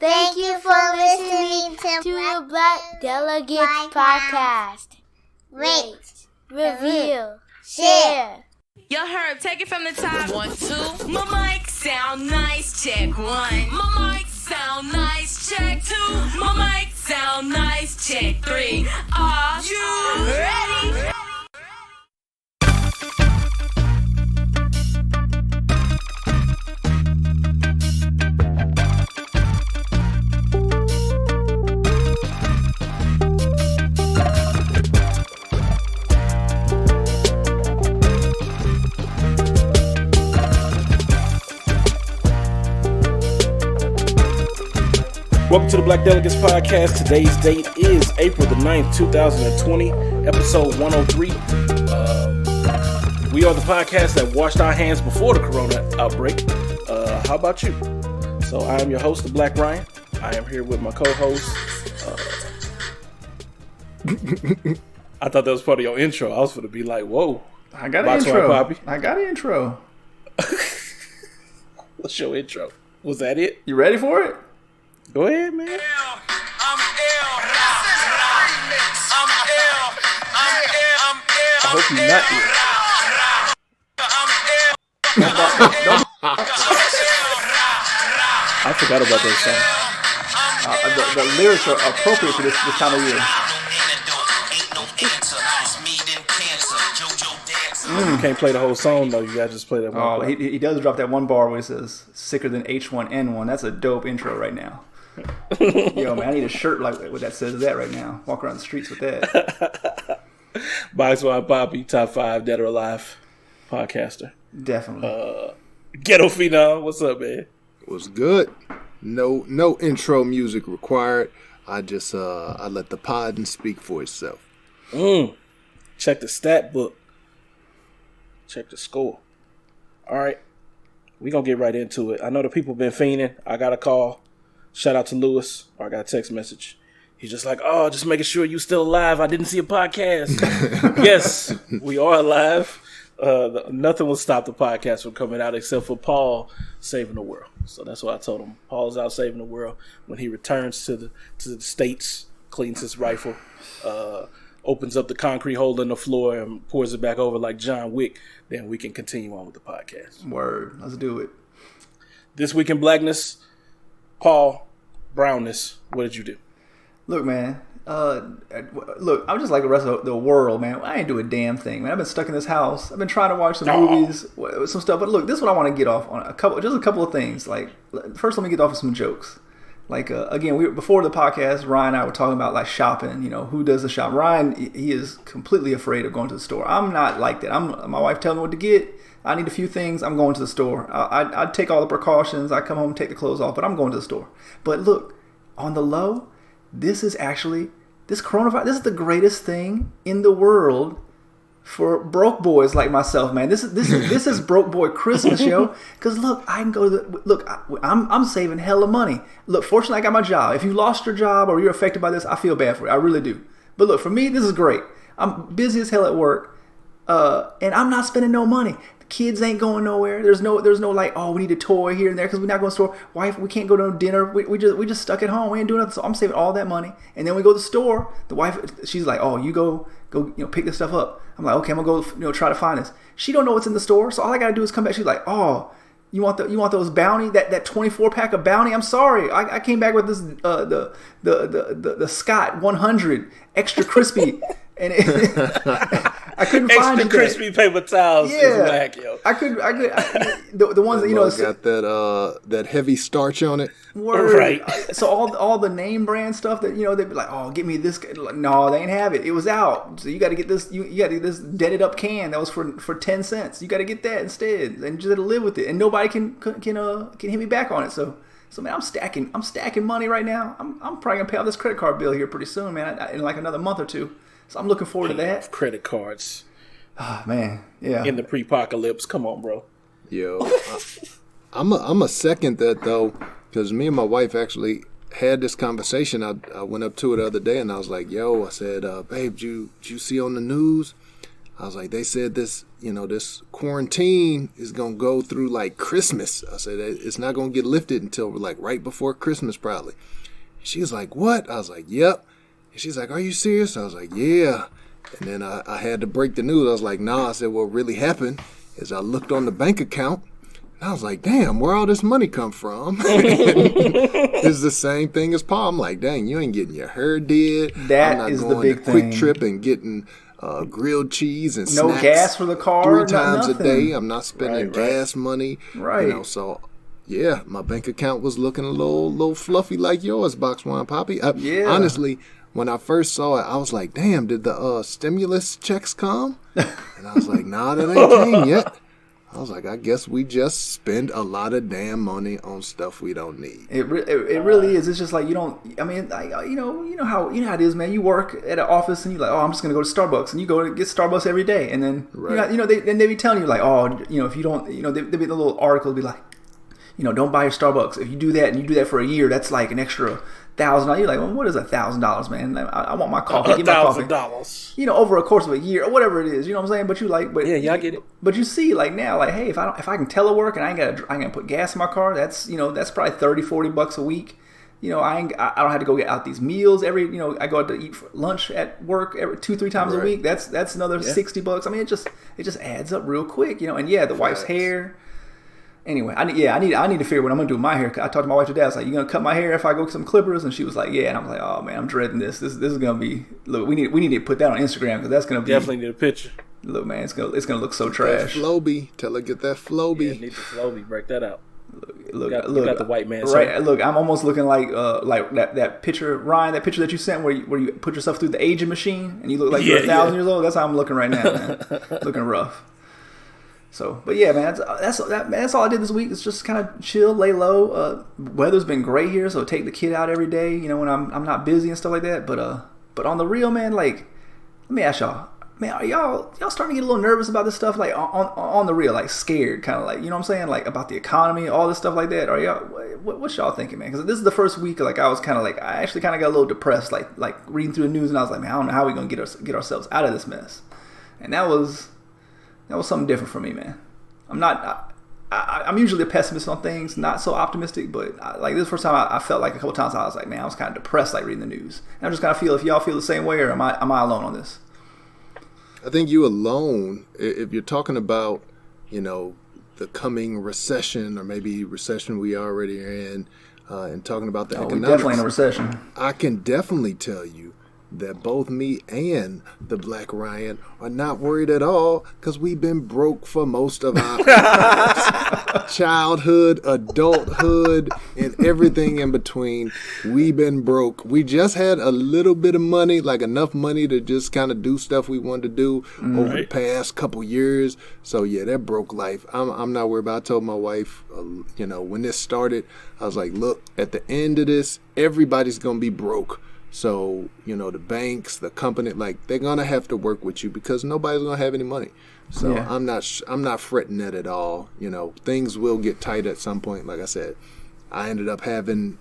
Thank you for listening to the Black Delegates Podcast. Rate, review, share. Yo, Herb, take it from the top. 1, 2. My mic sound nice. Check 1. My mic sound nice. Check 2. My mic sound nice. Check 3. Are you ready? Welcome to the Black Delegates Podcast. Today's date is April the 9th, 2020, episode 103. We are the podcast that washed our hands before the corona outbreak. How about you? So I am your host, the Black Ryan. I am here with my co-host. I thought that was part of your intro. I was going to be like, whoa. I got an intro. Poppy. I got an intro. What's your intro? Was that it? You ready for it? Go ahead, man. I hope you're not here. I forgot about that song. The lyrics are appropriate for this time of year. You can't play the whole song, though. You gotta just play that one. Oh, he does drop that one bar where he says, sicker than H1N1. That's a dope intro right now. Yo, man, I need a shirt like that says that right now. Walk around the streets with that. Box Wine Poppy, top 5 dead or alive podcaster. Definitely. Ghetto Phenom, what's up, man? What's good? No intro music required. I just I let the pod speak for itself. Check the stat book. Check the score. All right, we gonna get right into it. I know the people been fiending. I got a call. Shout out to Lewis. Or I got a text message. He's just like, oh, just making sure you still alive. I didn't see a podcast. Yes, we are alive. Nothing will stop the podcast from coming out except for Paul saving the world. So that's what I told him. Paul's out saving the world. When he returns to the States, cleans his rifle, opens up the concrete hole in the floor and pours it back over like John Wick, then we can continue on with the podcast. Word. Let's do it. This week in Blackness, Paul Brownness, what did you do? Look, man. Look, I'm just like the rest of the world, man. I ain't do a damn thing, man. I've been stuck in this house. I've been trying to watch some movies, some stuff. But look, this is what I want to get off on. A couple of things. Like, first, let me get off with some jokes. Like, again, before the podcast, Ryan and I were talking about like shopping. You know, who does the shop? Ryan, he is completely afraid of going to the store. I'm not like that. My wife tells me what to get. I need a few things. I'm going to the store. I take all the precautions. I come home, take the clothes off, but I'm going to the store. But look, on the low, this coronavirus. This is the greatest thing in the world for broke boys like myself, man. This is broke boy Christmas, yo. Because look, I can go to I'm saving hella money. Look, fortunately, I got my job. If you lost your job or you're affected by this, I feel bad for you. I really do. But look, for me, this is great. I'm busy as hell at work, and I'm not spending no money. Kids ain't going nowhere. There's no like, oh, we need a toy here and there because we're not going to the store. Wife, we can't go to dinner. We just stuck at home. We ain't doing nothing. So I'm saving all that money. And then we go to the store. The wife, she's like, oh, you go, pick this stuff up. I'm like, okay, I'm gonna go, try to find this. She don't know what's in the store. So all I gotta do is come back. She's like, oh, you want those Bounty, that 24 pack of Bounty? I'm sorry, I came back with this the Scott 100 extra crispy. And I couldn't find it. Extra crispy paper towels. Yeah, whack, yo. I could. The ones that got that heavy starch on it. Word. Right. So all the name brand stuff that they'd be like, oh, get me this. Like, no, they ain't have it. It was out. So you got to get this. You got to get this deaded up can that was for 10 cents. You got to get that instead, and just live with it. And nobody can hit me back on it. So man, I'm stacking money right now. I'm probably gonna pay off this credit card bill here pretty soon, man. In like another month or two. So I'm looking forward to that. Credit cards. Oh, man, yeah. In the pre-apocalypse. Come on, bro. Yo, I'm a second that, though, because me and my wife actually had this conversation. I went up to her the other day, and I was like, yo, I said, babe, did you see on the news? I was like, they said this, this quarantine is going to go through like Christmas. I said, it's not going to get lifted until like right before Christmas probably. She was like, what? I was like, yep. And she's like, are you serious? I was like, yeah. And then I had to break the news. I was like, nah. I said, what really happened is I looked on the bank account and I was like, damn, where all this money come from? It's the same thing as Paul. I'm like, dang, you ain't getting your hair did. That is the big thing. Quick Trip and getting grilled cheese and no snacks gas for the car 3 times nothing. a day. I'm not spending gas money. Right. So yeah, my bank account was looking a little fluffy like yours, Box Wine Poppy. Honestly, when I first saw it, I was like, damn, did the stimulus checks come? And I was like, nah, that ain't came yet. I was like, I guess we just spend a lot of damn money on stuff we don't need. It really is. It's just like you don't. I mean, you know how it is, man. You work at an office and you're like, oh, I'm just gonna go to Starbucks, and you go to get Starbucks every day, and then they be telling you like, oh, if you don't, they be the little article be like, don't buy your Starbucks. If you do that and you do that for a year, that's like an extra $1,000. You're like, well, what is $1,000, man? I want my coffee. $1,000. Over a course of a year or whatever it is. You know what I'm saying? But yeah, I get it. But you see, like now, like, hey, if I can telework and I ain't gotta put gas in my car, that's that's probably $30-$40 a week. I don't have to go get out these meals every. I go out to eat for lunch at work every 2-3 times a week. That's another $60. I mean, it just adds up real quick. And the wife's hair. Anyway, I need to figure what I'm gonna do with my hair. I talked to my wife today. I was like, "You gonna cut my hair if I go get some clippers?" And she was like, "Yeah." And I was like, "Oh man, I'm dreading this. This is gonna be. Look, we need to put that on Instagram because that's gonna be definitely need a picture. Look, man, it's gonna look so trash. That Flowbee, tell her get that Flowbee. Yeah, need the Flowbee. Break that out. Look, you got the white man. Right. Look, I'm almost looking like that picture, Ryan. That picture that you sent where you put yourself through the aging machine and you look like you're 1,000 years old. That's how I'm looking right now, man. Looking rough. So, but yeah, man, that's all I did this week. It's just kind of chill, lay low. Weather's been great here, so take the kid out every day. When I'm not busy and stuff like that. But on the real, man, like, let me ask y'all, man, are y'all starting to get a little nervous about this stuff? Like on the real, like scared, kind of like, what I'm saying, like about the economy, all this stuff like that. Are y'all? What's y'all thinking, man? Because this is the first week, like I was kind of like, I actually kind of got a little depressed, like reading through the news, and I was like, man, I don't know how we're gonna get ourselves out of this mess. And that was something different for me, man. I'm usually a pessimist on things, not so optimistic, but like this is the first time I felt like a couple times I was like, man, I was kind of depressed, like reading the news. And I just kind of feel if y'all feel the same way, or am I alone on this? I think you alone. If you're talking about, the coming recession or maybe recession we already are in, and talking about the economics, we're definitely in a recession. I can definitely tell you that both me and the Black Ryan are not worried at all because we've been broke for most of our lives. Childhood, adulthood, and everything in between. We've been broke. We just had a little bit of money, like enough money to just kind of do stuff we wanted to do over the past couple years. So yeah, that broke life. I'm not worried about it. I told my wife, when this started, I was like, look, at the end of this, everybody's going to be broke. So, the banks, the company, like they're going to have to work with you because nobody's going to have any money. So yeah. I'm not fretting that at all. Things will get tight at some point. Like I said, I ended up having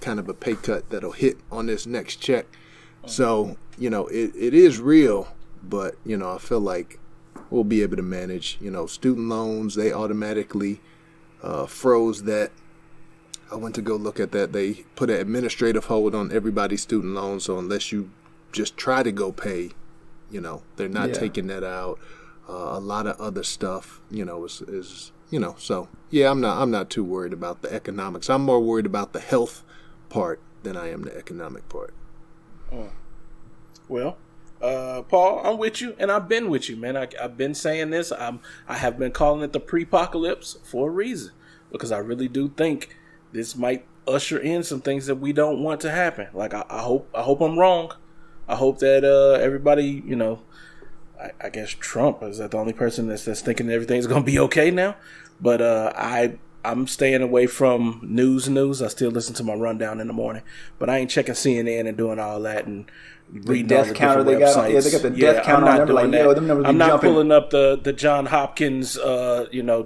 kind of a pay cut that'll hit on this next check. So, it is real, but, I feel like we'll be able to manage, student loans. They automatically froze that. I went to go look at that. They put an administrative hold on everybody's student loans. So unless you just try to go pay, they're not taking that out. A lot of other stuff, is so yeah, I'm not too worried about the economics. I'm more worried about the health part than I am the economic part. Well, Paul, I'm with you, and I've been with you, man. I've been saying this. I have been calling it the pre-apocalypse for a reason, because I really do think this might usher in some things that we don't want to happen. Like I hope I'm wrong. I hope that everybody, I guess Trump is that the only person that's thinking everything's gonna be okay now. But I'm staying away from news. I still listen to my rundown in the morning, but I ain't checking CNN and doing all that and reading the death counter they got. Yeah, they got the death counter on them. Like, them numbers I'm not jumping. Pulling up the John Hopkins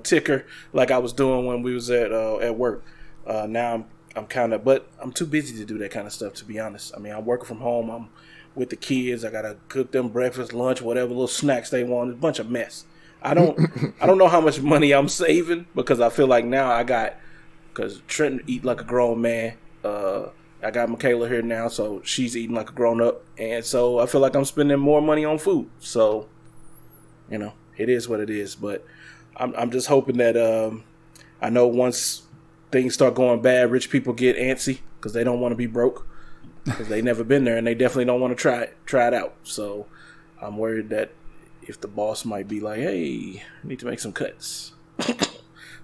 ticker like I was doing when we was at work. Now I'm kind of, but I'm too busy to do that kind of stuff, to be honest. I mean, I'm working from home. I'm with the kids. I gotta cook them breakfast, lunch, whatever little snacks they want. It's a bunch of mess. I don't know how much money I'm saving because I feel like now because Trenton eat like a grown man. I got Michaela here now, so she's eating like a grown up, and so I feel like I'm spending more money on food. So, it is what it is. But I'm just hoping that I know once things start going bad, rich people get antsy because they don't want to be broke because they never been there and they definitely don't want to try it out. So I'm worried that if the boss might be like, "Hey, I need to make some cuts,"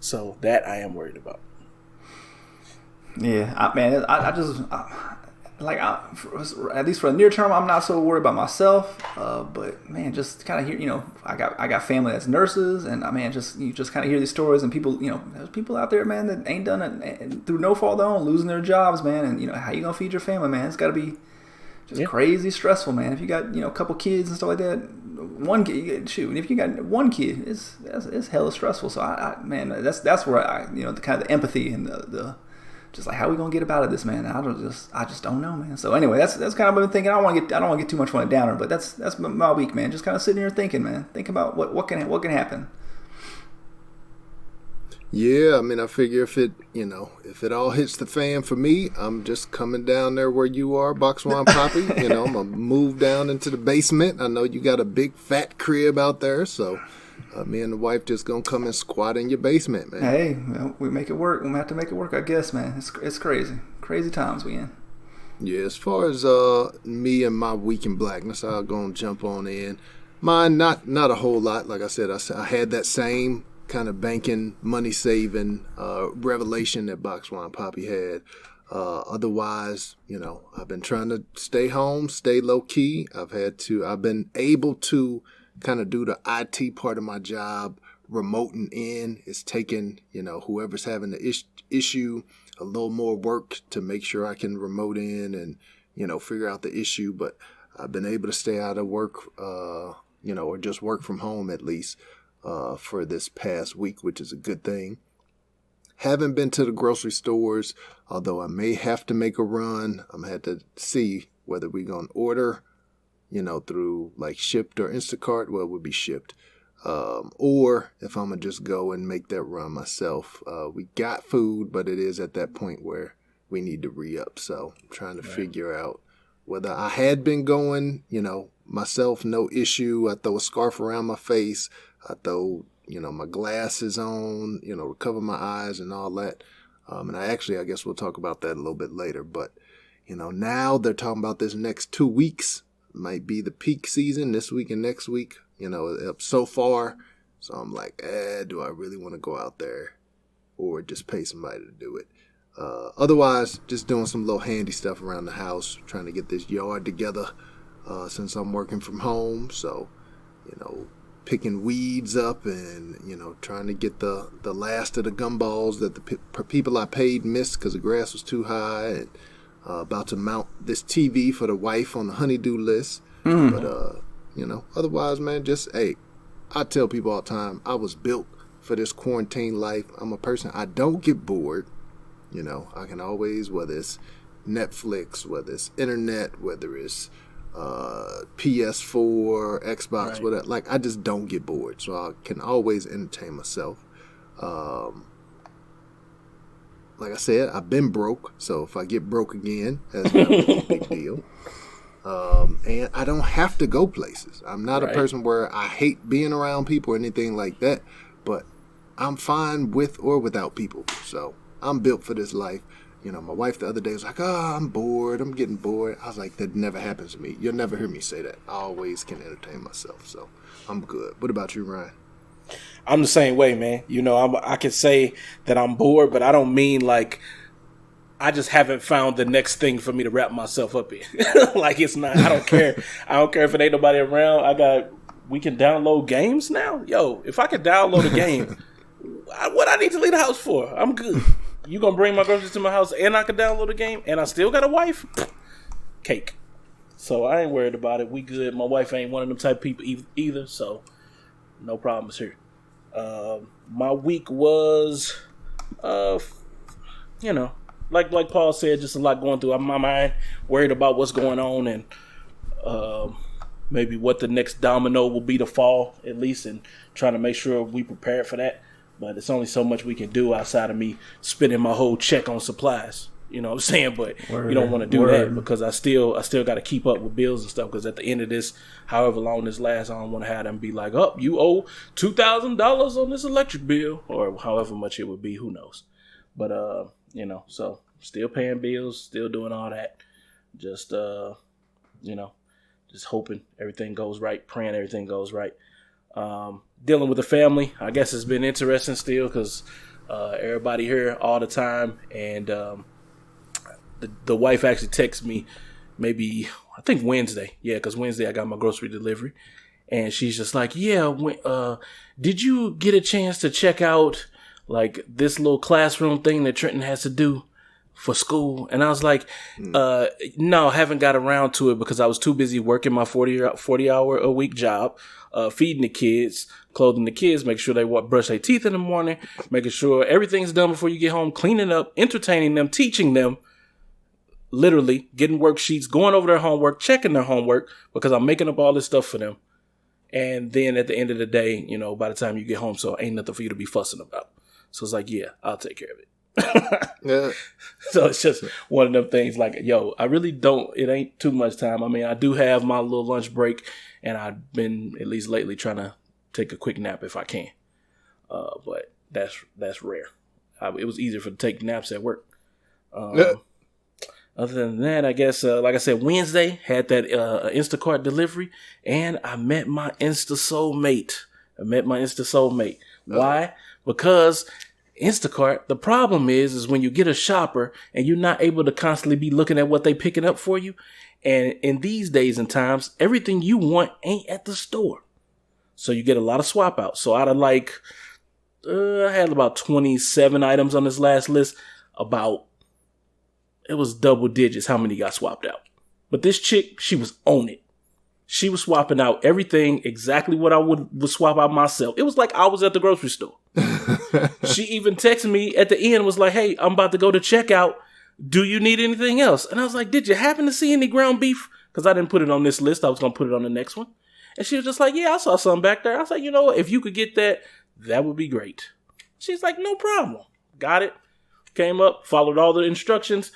so that I am worried about. Yeah, at least for the near term, I'm not so worried about myself. But man, just kind of hear, I got family that's nurses, and you just kind of hear these stories, and people, there's people out there, man, that ain't done it and through no fault of their own, losing their jobs, man, and how you gonna feed your family, man? It's got to be just crazy stressful, man. If you got a couple kids and stuff like that, one kid, and if you got one kid, it's hella stressful. So that's where the kind of the empathy and the just like, how are we gonna get about this, man? I just don't know, man. So anyway, that's kind of what I've been thinking. I don't want to get too much on a downer, but that's my week, man. Just kind of sitting here thinking, man. Think about what can happen. Yeah, I figure if it all hits the fan for me, I'm just coming down there where you are, Boxwan Poppy. I'm gonna move down into the basement. I know you got a big fat crib out there, so me and the wife just gonna come and squat in your basement, man. Hey, we make it work. We're gonna have to make it work, I guess, man. It's crazy times we in. Yeah, as far as me and my week in blackness, I'll go and jump on in. Mine, not a whole lot. Like I said, I had that same kind of banking, money saving revelation that Boxwan Poppy had. Otherwise, I've been trying to stay home, stay low key. I've been able to kind of do the IT part of my job, remoting in. It's taken, whoever's having the issue a little more work to make sure I can remote in and, figure out the issue. But I've been able to stay out of work, or just work from home at least for this past week, which is a good thing. Haven't been to the grocery stores, although I may have to make a run. I'm going to have to see whether we're going to order through like Shipt or Instacart. Well, it would be Shipt. Or if I'm going to just go and make that run myself. We got food, but it is at that point where we need to re-up. So I'm trying to figure out whether I had been going, myself, no issue. I throw a scarf around my face. I throw, my glasses on, to cover my eyes and all that. And I guess we'll talk about that a little bit later. But, now they're talking about this next 2 weeks. Might be the peak season this week and next week, so far. So I'm like, do I really want to go out there or just pay somebody to do it? Otherwise, just doing some little handy stuff around the house, trying to get this yard together since I'm working from home. So, picking weeds up and, trying to get the last of the gumballs that the people I paid missed because the grass was too high, and about to mount this TV for the wife on the honeydew list. But, otherwise, man, I tell people all the time, I was built for this quarantine life. I'm a person, I don't get bored. I can always, whether it's Netflix, whether it's internet, whether it's PS4, Xbox, whatever. Like, I just don't get bored. So I can always entertain myself. Like I said, I've been broke, so if I get broke again, that's not really a big deal. And I don't have to go places. I'm not a person where I hate being around people or anything like that, but I'm fine with or without people. So I'm built for this life. My wife the other day was like, I'm bored. I'm getting bored. I was like, that never happens to me. You'll never hear me say that. I always can entertain myself, so I'm good. What about you, Ryan? I'm the same way, man. I can say that I'm bored, but I don't mean like I just haven't found the next thing for me to wrap myself up in. Like, it's not. I don't care. I don't care if it ain't nobody around. We can download games now. Yo, if I could download a game, what I need to leave the house for? I'm good. You gonna bring my groceries to my house and I can download a game and I still got a wife? Cake. So I ain't worried about it. We good. My wife ain't one of them type of people either, so no problems here. My week was, like Paul said, just a lot going through my mind, worried about what's going on, and maybe what the next domino will be to fall, at least, and trying to make sure we prepared for that. But it's only so much we can do outside of me spending my whole check on supplies. You know what I'm saying? But you don't want to do that because I still got to keep up with bills and stuff. Because at the end of this, however long this lasts, I don't want to have them be like, "Oh, you owe $2,000 on this electric bill," or however much it would be. Who knows? But so still paying bills, still doing all that. Just just hoping everything goes right, praying everything goes right. Dealing with the family, I guess it's been interesting still because everybody here all the time, and the wife actually texted me maybe, I think Wednesday. Yeah, because Wednesday I got my grocery delivery. And she's just like, yeah, did you get a chance to check out like this little classroom thing that Trenton has to do for school? And I was like, no, haven't got around to it because I was too busy working my 40-hour a week job, feeding the kids, clothing the kids, making sure they brush their teeth in the morning, making sure everything's done before you get home, cleaning up, entertaining them, teaching them, literally getting worksheets, going over their homework, checking their homework because I'm making up all this stuff for them. And then at the end of the day, by the time you get home, so ain't nothing for you to be fussing about. So it's like, yeah, I'll take care of it. Yeah. So it's just one of them things like, yo, I really don't, it ain't too much time. I mean, I do have my little lunch break and I've been at least lately trying to take a quick nap if I can. But that's rare. It was easier to take naps at work. Other than that, I guess, like I said, Wednesday had that Instacart delivery, and I met my Insta soulmate. Why? Because Instacart, the problem is when you get a shopper and you're not able to constantly be looking at what they picking up for you. And in these days and times, everything you want ain't at the store. So you get a lot of swap outs. So out of I had about 27 items on this last list, it was double digits how many got swapped out. But this chick, she was on it. She was swapping out everything exactly what I would swap out myself. It was like I was at the grocery store. She even texted me at the end, was like, hey, I'm about to go to checkout. Do you need anything else? And I was like, did you happen to see any ground beef? Because I didn't put it on this list. I was going to put it on the next one. And she was just like, yeah, I saw something back there. I was like, you know what? If you could get that, that would be great. She's like, no problem. Got it. Came up, followed all the instructions.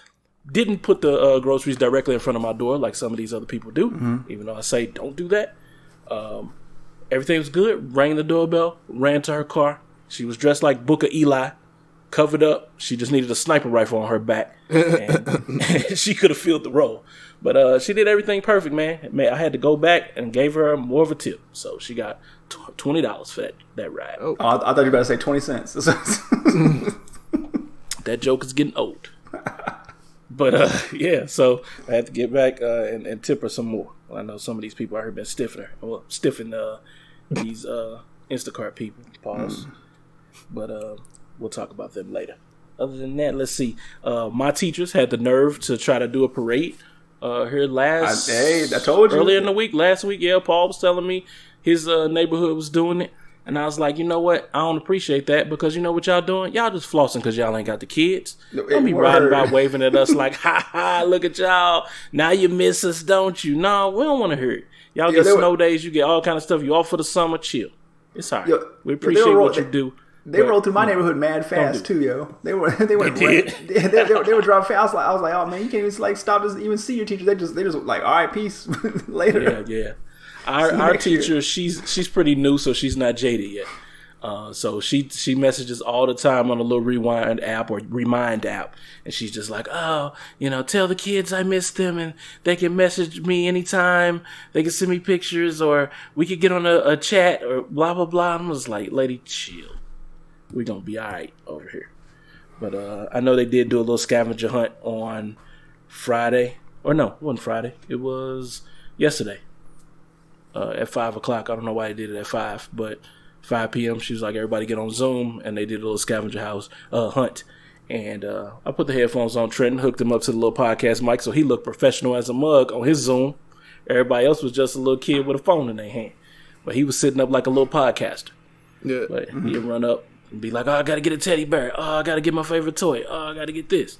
Didn't put the groceries directly in front of my door like some of these other people do, even though I say don't do that. Everything was good. Rang the doorbell, ran to her car. She was dressed like Booker Eli, covered up. She just needed a sniper rifle on her back, and she could have filled the role. But she did everything perfect, man. I had to go back and gave her more of a tip. So she got $20 for that ride. Oh, I thought you were about to say 20 cents. That joke is getting old. But, yeah, so I had to get back and tip her some more. I know some of these people out here been stiffing these Instacart people. Pause. But we'll talk about them later. Other than that, let's see. My teachers had the nerve to try to do a parade here I told you. Earlier in the week, last week, yeah, Paul was telling me his neighborhood was doing it. And I was like, you know what? I don't appreciate that because you know what y'all doing? Y'all just flossing because y'all ain't got the kids. Don't be riding by waving at us like, ha ha, look at y'all. Now you miss us, don't you? No, we don't want to hear it. Y'all get snow days. You get all kind of stuff. You off for the summer. Chill. It's all right. We appreciate what you do. They rolled through my neighborhood mad fast too, yo. They were driving fast. I was like, oh man, you can't even stop to even see your teacher. They just like, all right, peace. Later. Yeah. Our teacher, she's pretty new, so she's not jaded yet. So she messages all the time on a little remind app, and she's just like, oh, tell the kids I miss them, and they can message me anytime. They can send me pictures, or we could get on a chat, or blah blah blah. I'm just like, lady, chill. We're gonna be all right over here. But I know they did do a little scavenger hunt on Friday, or no, it wasn't Friday. It was yesterday. At 5 o'clock. I don't know why they did it at 5, but 5 p.m. she was like, everybody get on Zoom, and they did a little scavenger house hunt. And I put the headphones on Trenton, hooked him up to the little podcast mic, so he looked professional as a mug on his Zoom. Everybody else was just a little kid with a phone in their hand. But he was sitting up like a little podcaster. Yeah. But he'd run up and be like, oh, I got to get a teddy bear. Oh, I got to get my favorite toy. Oh, I got to get this.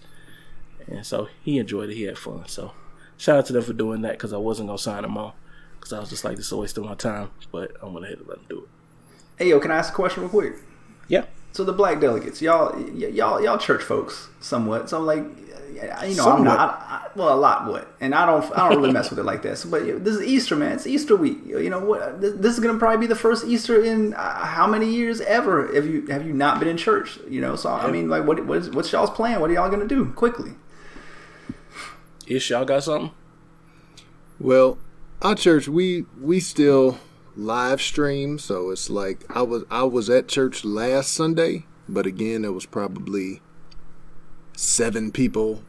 And so he enjoyed it. He had fun. So shout out to them for doing that because I wasn't gonna sign them on because I was just like, this is a waste of my time. But I went ahead and let them do it. Hey, yo, can I ask a question real quick? Yeah. So the black delegates, y'all church folks, somewhat. So like, you know, Somewhat. I'm not. A lot what, and I don't really mess with it like that. So, but this is Easter, man. It's Easter week. You know what? This is gonna probably be the first Easter in how many years ever? Have you not been in church? You know, so I mean, like, what's y'all's plan? What are y'all gonna do quickly? Ish, y'all got something? Well, our church, we still live stream, so it's like I was at church last Sunday, but again, it was probably 7 people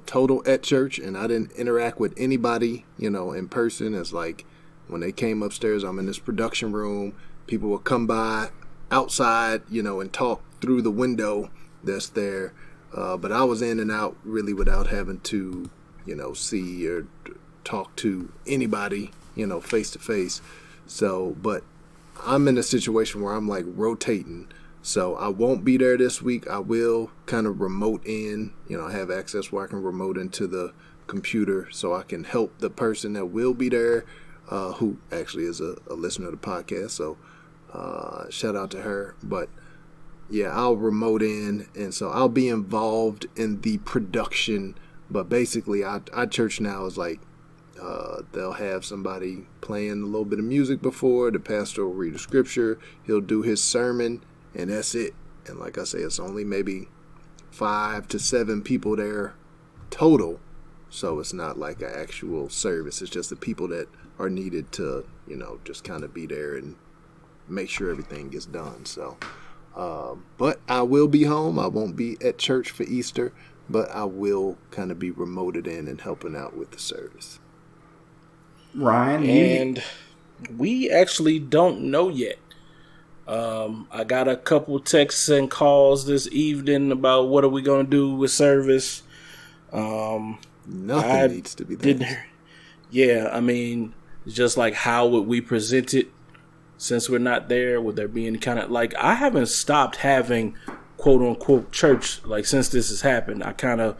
total at church, and I didn't interact with anybody, you know, in person. It's like when they came upstairs, I'm in this production room, people will come by outside, you know, and talk through the window that's there, but I was in and out really without having to, you know, see or talk to anybody, you know, face to face. So, but I'm in a situation where I'm like rotating. So I won't be there this week. I will kind of remote in, you know, have access where I can remote into the computer so I can help the person that will be there, who actually is a listener to the podcast. So shout out to her. But yeah, I'll remote in. And so I'll be involved in the production. But basically, our church now is like, they'll have somebody playing a little bit of music before. The pastor will read the scripture. He'll do his sermon, and that's it. And like I say, it's only maybe 5 to 7 people there total. So it's not like an actual service. It's just the people that are needed to, you know, just kind of be there and make sure everything gets done. So, but I will be home. I won't be at church for Easter, but I will kind of be remoted in and helping out with the service. Ryan, And we actually don't know yet. I got a couple texts and calls this evening about what are we going to do with service. Nothing needs to be didn't done. hear- Yeah, I mean, it's just like how would we present it since we're not there? Would there be any kind of, like, I haven't stopped having quote unquote church, like, since this has happened. I kind of,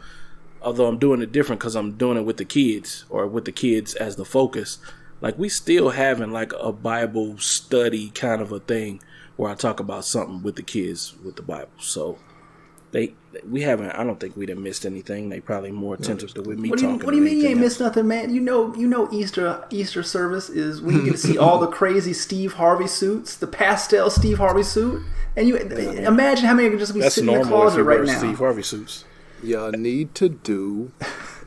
although I'm doing it different because I'm doing it with the kids or with the kids as the focus, like, we still having like a Bible study kind of a thing where I talk about something with the kids with the Bible. So we haven't, I don't think we done missed anything. They probably more attentive to with me What do talking. you than mean you ain't anything missed nothing, man? You know Easter service is when you get to see all the crazy Steve Harvey suits, the pastel Steve Harvey suit, and you imagine how many can just be That's sitting in the normal if closet you right wear now. Steve Harvey suits. Y'all need to do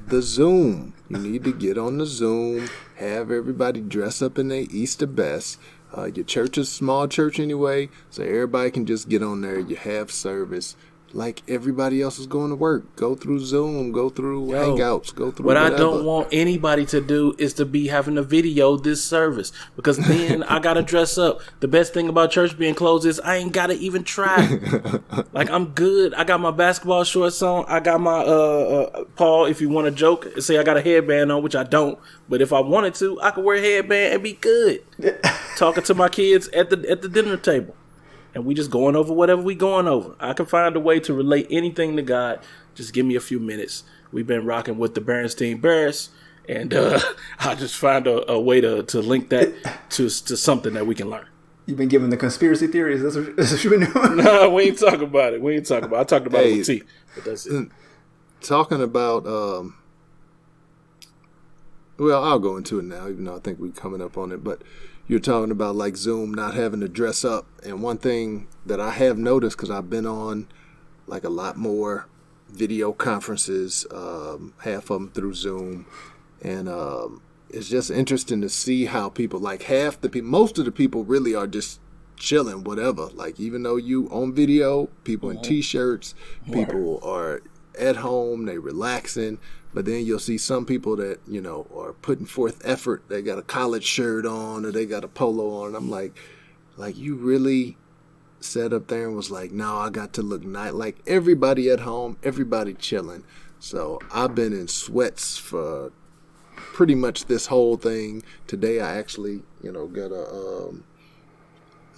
the Zoom. You need to get on the Zoom, have everybody dress up in their Easter best. Your church is a small church anyway, so everybody can just get on there. You have service like everybody else is going to work. Go through Zoom, go through Hangouts, go through What whatever. I don't want anybody to do is to be having to video this service because then I gotta dress up. The best thing about church being closed is I ain't gotta even try. Like, I'm good. I got my basketball shorts on. I got my Paul, if you want to joke, say I got a headband on, which I don't. But if I wanted to, I could wear a headband and be good. Talking to my kids at the dinner table. And we just going over whatever we going over. I can find a way to relate anything to God. Just give me a few minutes. We've been rocking with the Berenstein Bears. And I'll just find a way to link that to something that we can learn. You've been giving the conspiracy theories. That's what you've been doing. No, we ain't talking about it. I talked about it with T. But that's it. Talking about, well, I'll go into it now, even though I think we're coming up on it. But you're talking about like Zoom not having to dress up. And one thing that I have noticed, because I've been on like a lot more video conferences, half of them through Zoom. And it's just interesting to see how people, like half the people, most of the people really are just chilling, whatever. Like, even though you on video, people in T-shirts, people are at home, they relaxing. But then you'll see some people that, you know, are putting forth effort. They got a collared shirt on or they got a polo on. I'm like you really sat up there and was like, no, I got to look nice. Like everybody at home, everybody chilling. So I've been in sweats for pretty much this whole thing. Today I actually, you know, got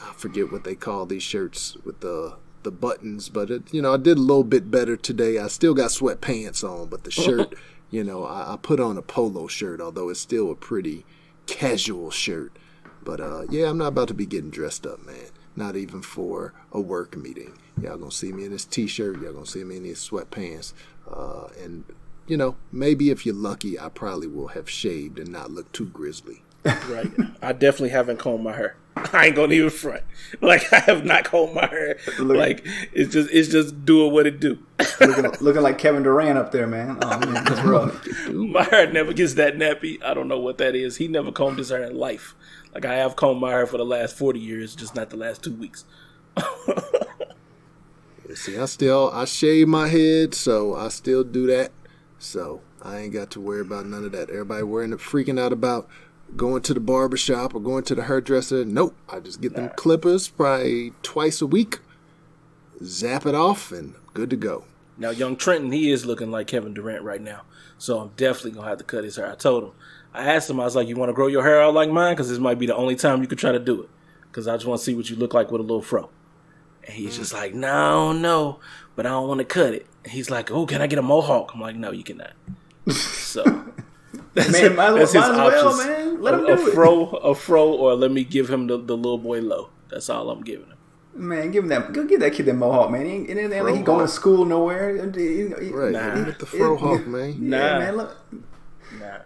I forget what they call these shirts with the buttons, but it, you know, I did a little bit better today. I still got sweatpants on, but the shirt You know, I put on a polo shirt, although it's still a pretty casual shirt. But yeah, I'm not about to be getting dressed up, man. Not even for a work meeting. Y'all gonna see me in this t-shirt. Y'all gonna see me in these sweatpants. And, you know, maybe if you're lucky, I probably will have shaved and not look too grizzly. Right. I definitely haven't combed my hair. I ain't gonna even front. Like, I have not combed my hair. Like, it's just doing what it do. looking like Kevin Durant up there, man. Oh man, that's rough. My hair never gets that nappy. I don't know what that is. He never combed his hair in life. Like, I have combed my hair for the last 40 years, just not the last 2 weeks. See, I shave my head, so I still do that. So I ain't got to worry about none of that. Everybody freaking out about going to the barbershop or going to the hairdresser. Nope. I just get them clippers probably twice a week, zap it off, and good to go. Now, young Trenton, he is looking like Kevin Durant right now. So I'm definitely going to have to cut his hair. I told him. I asked him, I was like, you want to grow your hair out like mine? Because this might be the only time you could try to do it. Because I just want to see what you look like with a little fro. And he's just like, no, but I don't want to cut it. And he's like, oh, can I get a mohawk? I'm like, no, you cannot. So that's his options. Man. Let him do it. A fro, or let me give him the little boy low. That's all I'm giving him. Man, give him that. Go give that kid that mohawk, man. He going to school nowhere. Right, get the fro hawk, man. Yeah, man. Look. Nah.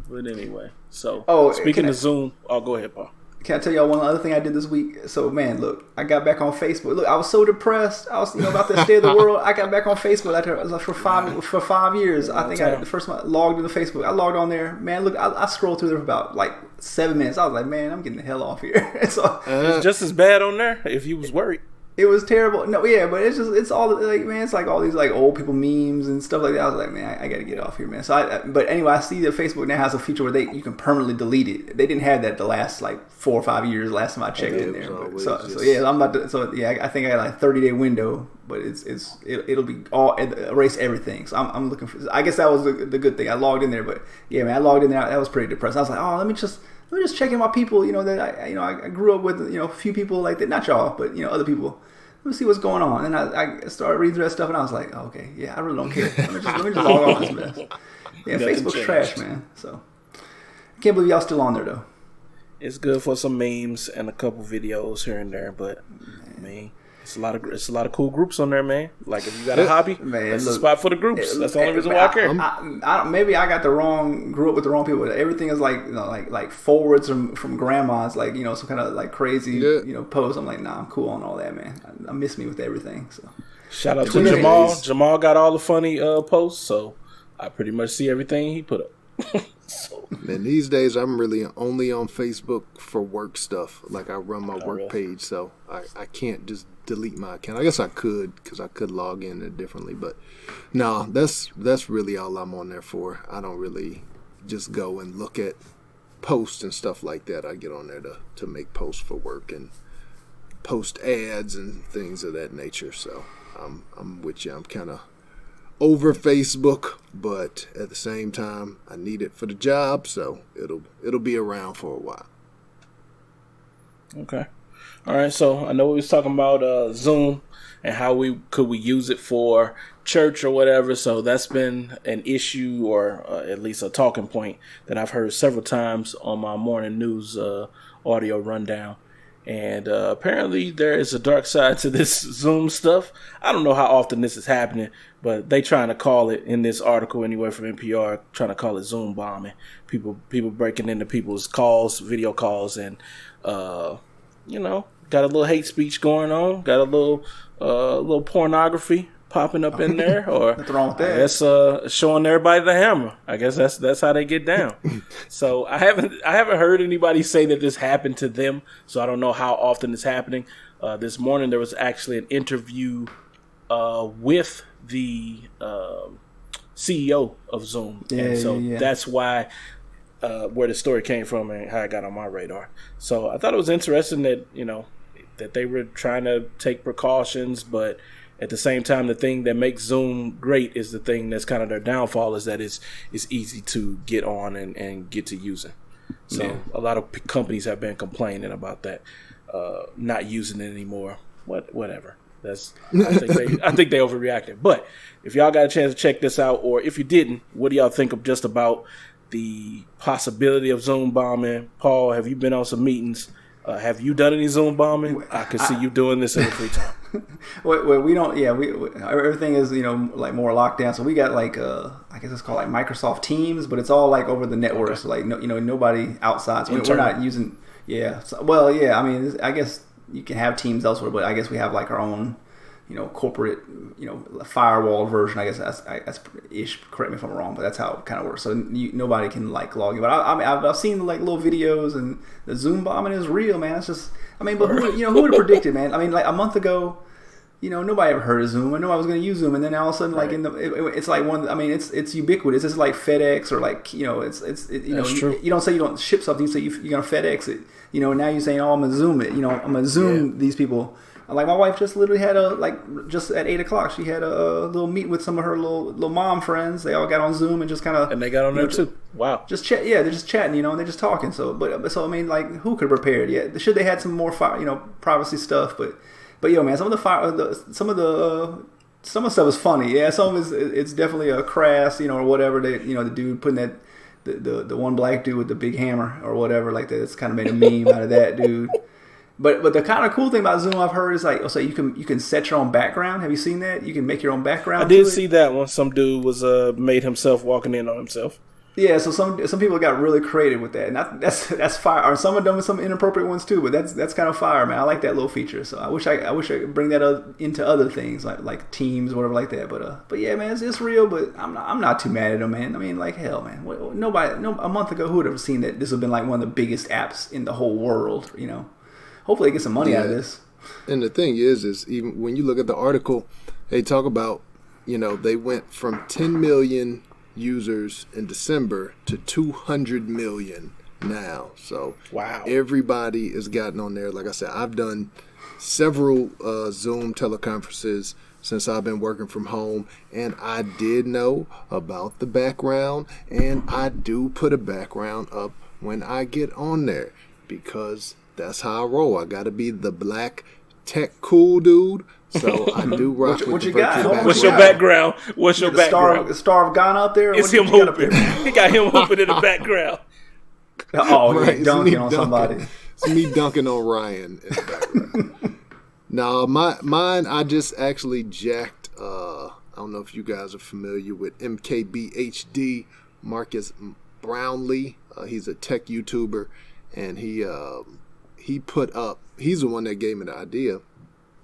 But anyway, so speaking of Zoom, go ahead, Paul. Can I tell y'all one other thing I did this week? So, man, look, I got back on Facebook. Look, I was so depressed. I was, about the state of the world. I got back on Facebook for 5 years. I think the first time I logged into Facebook, I logged on there. Man, look, I scrolled through there for about 7 minutes. I was like, man, I'm getting the hell off here. So it's just as bad on there if you was worried. It was terrible. No, yeah, but it's all like, man, it's like all these like old people memes and stuff like that. I was like, man, I got to get off here, man. So but anyway, I see that Facebook now has a feature where you can permanently delete it. They didn't have that the last 4 or 5 years. Last time I checked in there. So yeah, I'm about to. So yeah, I think I got 30-day window, but it'll be all erase everything. So I'm looking for. I guess that was the good thing. I logged in there, but yeah, man, I logged in there. I was pretty depressed. I was like, oh, let me just check in my people. That I grew up with. A few people like that. Not y'all, but other people. Let me see what's going on. And I started reading through that stuff, and I was like, oh, okay, yeah, I really don't care. Let me just log off this mess. Yeah, Facebook's trash, man. So I can't believe y'all still on there though. It's good for some memes and a couple videos here and there, but I mean, it's a lot of cool groups on there, man. Like if you got a hobby, man, that's the spot for the groups. That's the only reason why I care. Maybe I grew up with the wrong people. Everything is like forwards from grandmas, some kind of crazy posts. I'm like, nah, I'm cool on all that, man. I miss me with everything. So shout out to Jamal. Jamal got all the funny posts, so I pretty much see everything he put up. Man, these days I'm really only on Facebook for work stuff. Like I run my work page, so I can't just delete my account. I guess I could, because I could log in it differently, but no, that's really all I'm on there for. I don't really just go and look at posts and stuff like that. I get on there to make posts for work and post ads and things of that nature. So I'm with you. I'm kind of over Facebook, but at the same time, I need it for the job, so it'll be around for a while. Okay. All right, so I know we was talking about Zoom and how we use it for church or whatever. So that's been an issue, or at least a talking point that I've heard several times on my morning news audio rundown. And apparently there is a dark side to this Zoom stuff. I don't know how often this is happening, but they trying to call it, in this article anyway from NPR, trying to call it Zoom bombing. People breaking into people's calls, video calls, and got a little hate speech going on, got a little pornography popping up in there, or nothing wrong with that. I guess showing everybody the hammer. I guess that's how they get down. So I haven't heard anybody say that this happened to them, so I don't know how often it's happening. This morning there was actually an interview with the CEO of Zoom, and so that's why where the story came from and how it got on my radar. So I thought it was interesting that that they were trying to take precautions, but at the same time, the thing that makes Zoom great is the thing that's kind of their downfall, is that it's easy to get on and get to using. So a lot of companies have been complaining about that, not using it anymore. Whatever. I think they overreacted. But if y'all got a chance to check this out, or if you didn't, what do y'all think of just about the possibility of Zoom bombing? Paul, have you been on some meetings? Have you done any Zoom bombing? I could see you doing this in your free time. Well, we don't. Yeah, we everything is like more locked down. So we got like I guess it's called like Microsoft Teams, but it's all like over the network. Okay. So like nobody outside. So we're not using. Yeah. So, well, yeah. I mean, I guess you can have Teams elsewhere, but I guess we have like our own. Corporate, firewall version. I guess that's ish. Correct me if I'm wrong, but that's how it kind of works. So nobody can like log in. But I've seen like little videos, and the Zoom bombing is real, man. It's just, but who would have predicted, man? I mean, like a month ago, nobody ever heard of Zoom. I knew I was going to use Zoom, and then all of a sudden, like it's like one. I mean, it's ubiquitous. It's like FedEx or like you don't say you don't ship something. You say you're going to FedEx it. Now you're saying, oh, I'm going to Zoom it. I'm going to Zoom these people. Like my wife just literally had just at 8:00 she had a little meet with some of her little mom friends. They all got on Zoom and just kind of they got on there too. Wow, just chat. Yeah, they're just chatting, and they're just talking. So I mean, like who could have prepared? Yeah, should they had some more privacy stuff, but man, some of the stuff is funny. Yeah, some of it's definitely a crass, or whatever. The dude putting that the one black dude with the big hammer or whatever like that. It's kind of made a meme out of that dude. But the kind of cool thing about Zoom I've heard is like, so you can set your own background. Have you seen that? You can make your own background. I did see that one. Some dude was made himself walking in on himself. Yeah, so some people got really creative with that, and that's fire. Or some of them some inappropriate ones too, but that's kind of fire, man. I like that little feature. So I wish I could bring that into other things like Teams or whatever like that. But yeah, man, it's real. But I'm not too mad at them, man. I mean, like hell, man. A month ago, who would have seen that this would have been like one of the biggest apps in the whole world? Hopefully, they get some money out of this. And the thing is even when you look at the article, they talk about, they went from 10 million users in December to 200 million now. So wow, everybody has gotten on there. Like I said, I've done several Zoom teleconferences since I've been working from home, and I did know about the background, and I do put a background up when I get on there because that's how I roll. I gotta be the black tech cool dude. So I do rock with the virtual background. What's your background? What's your background? The Star of Ghana up there? It's him hooping. He got him hooping in the background. Oh, right. Dunking on somebody. It's me dunking on Ryan in the background. No, mine, I just actually jacked, I don't know if you guys are familiar with MKBHD, Marcus Brownlee. He's a tech YouTuber, and he put up, he's the one that gave me the idea.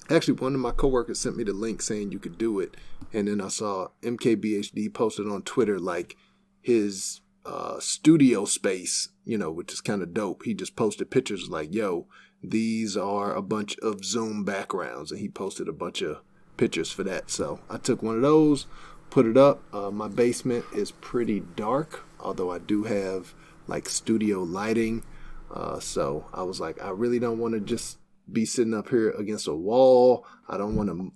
Actually, one of my coworkers sent me the link saying you could do it. And then I saw MKBHD posted on Twitter like his studio space, which is kind of dope. He just posted pictures like, yo, these are a bunch of Zoom backgrounds. And he posted a bunch of pictures for that. So I took one of those, put it up. My basement is pretty dark, although I do have like studio lighting. So I was like, I really don't want to just be sitting up here against a wall. I don't want to,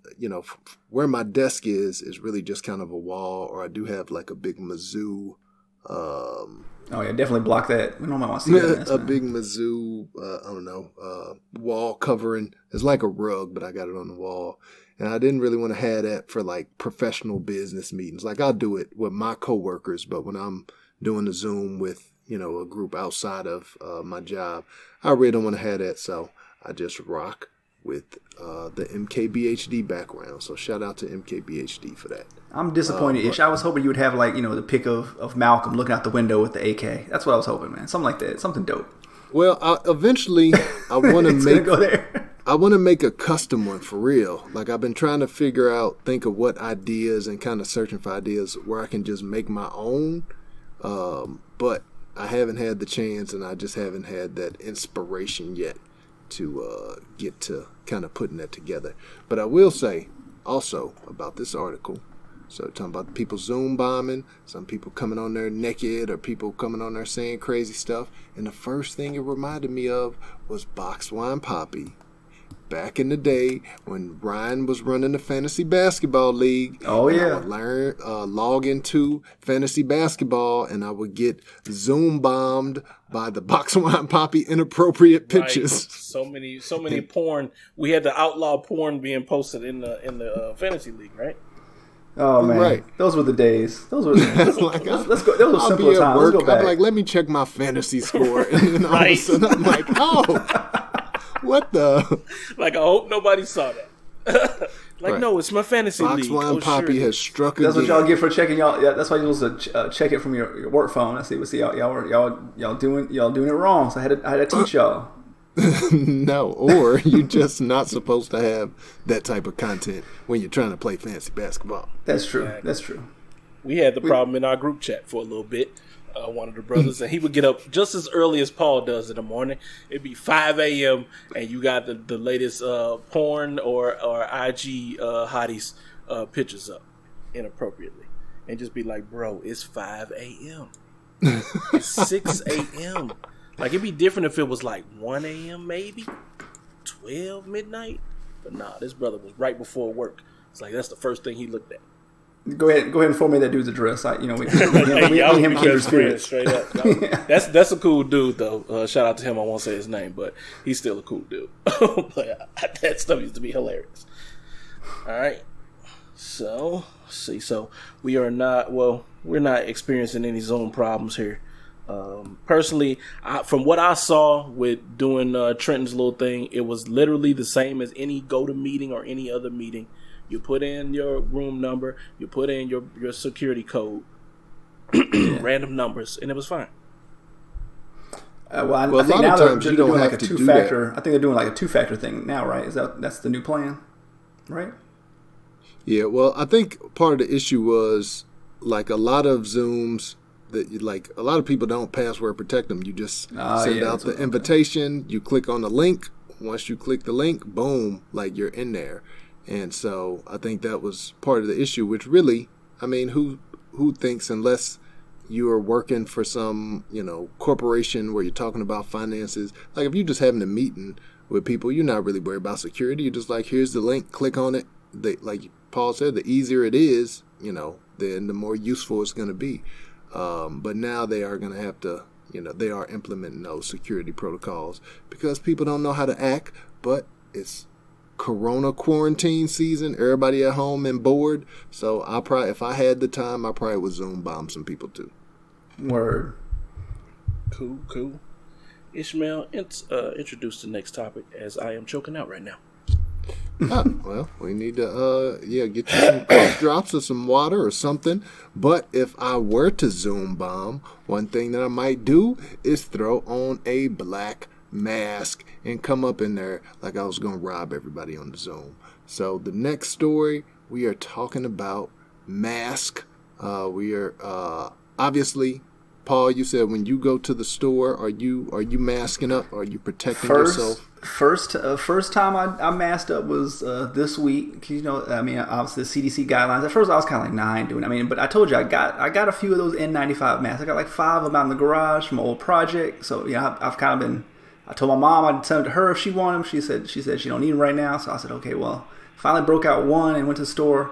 where my desk is really just kind of a wall, or I do have like a big Mizzou. Oh yeah, definitely block that. We don't want to see that. A big Mizzou, wall covering. It's like a rug, but I got it on the wall. And I didn't really want to have that for like professional business meetings. Like I'll do it with my coworkers, but when I'm doing the Zoom with, a group outside of my job, I really don't want to have that. So I just rock with the MKBHD background. So shout out to MKBHD for that. I'm disappointed, Ish. I was hoping you would have like, the pic of Malcolm looking out the window with the AK. That's what I was hoping, man. Something like that. Something dope. Well, eventually I want to go there. I want to make a custom one for real. Like I've been trying to think of what ideas and kind of searching for ideas where I can just make my own. But I haven't had the chance, and I just haven't had that inspiration yet to get to kind of putting that together. But I will say also about this article, so talking about people Zoom bombing, some people coming on there naked, or people coming on there saying crazy stuff. And the first thing it reminded me of was Box Wine Poppy back in the day when Ryan was running the fantasy basketball league. Oh, and yeah. I would log into fantasy basketball, and I would get Zoom bombed by the Box Wine Poppy inappropriate pictures. Right. So many porn. We had the outlaw porn being posted in the fantasy league, right? Oh man, Right. Those were the days. Those were. Like, let's go. Those were I'll simpler be at times. work. Let's go back. I'm like, let me check my fantasy score, and then all of a Right. sudden I'm like, oh, what the? Like, I hope nobody saw that. Like, Right. no, it's my fantasy Box league. Wine Oh, Poppy sure. has struck That's again. what y'all get for checking y'all. Yeah, that's why you're supposed to check it from your work phone. I see. Y'all doing it wrong. So I had to teach y'all. No, or you're just not supposed to have that type of content when you're trying to play fantasy basketball. That's true. Exactly. That's true. We had the problem in our group chat for a little bit. One of the brothers, and he would get up just as early as Paul does in the morning. It'd be 5 a.m. and you got the latest porn or IG hotties pictures up inappropriately, and just be like, "Bro, it's 5 a.m. It's 6 a.m." Like, it'd be different if it was like 1 a.m. maybe 12 midnight, but nah, this brother was right before work. It's like that's the first thing he looked at. Go ahead and inform me that dude's address. We Hey, him be kindred transparent, spirits. straight up. No, that's a cool dude though. Shout out to him. I won't say his name, but he's still a cool dude. But that stuff used to be hilarious. All right, so let's see. So we're not experiencing any Zoom problems here. Personally, from what I saw with doing Trenton's little thing, it was literally the same as any GoToMeeting or any other meeting. You put in your room number, you put in your security code, random numbers, and it was fine. I a think lot now of they're times you doing don't like a have to do two-factor. I think they're doing like a two-factor thing now, right? That's the new plan, right? Yeah, well, I think part of the issue was like a lot of Zooms that a lot of people don't password protect them. You just send yeah, out the invitation, you click on the link. Once you click the link, boom, like you're in there. And so I think that was part of the issue, which really, I mean, who thinks unless you are working for some, corporation where you're talking about finances, like if you're just having a meeting with people, you're not really worried about security. You're just like, here's the link, click on it. Like Paul said, the easier it is, then the more useful it's going to be. But now they are going to have to, they are implementing those security protocols because people don't know how to act, but it's Corona quarantine season, everybody at home and bored. So if I had the time, I probably would Zoom bomb some people too. Word. Cool. Ishmael, introduce the next topic as I am choking out right now. Well, we need to get you some cough drops or some water or something. But if I were to Zoom bomb, one thing that I might do is throw on a black mask and come up in there like I was going to rob everybody on the Zoom. So the next story, we are talking about mask. We are obviously, Paul, you said when you go to the store, are you masking up? Are you protecting yourself? First time I masked up was this week. Obviously the CDC guidelines. At first I was kind of like, nah, I ain't doing it. But I told you I got a few of those N95 masks. I got like 5 of them out in the garage from an old project. So I've kind of been. I told my mom I'd send them to her if she wanted them. She said she don't need them right now. So I said, okay, well, finally broke out one and went to the store.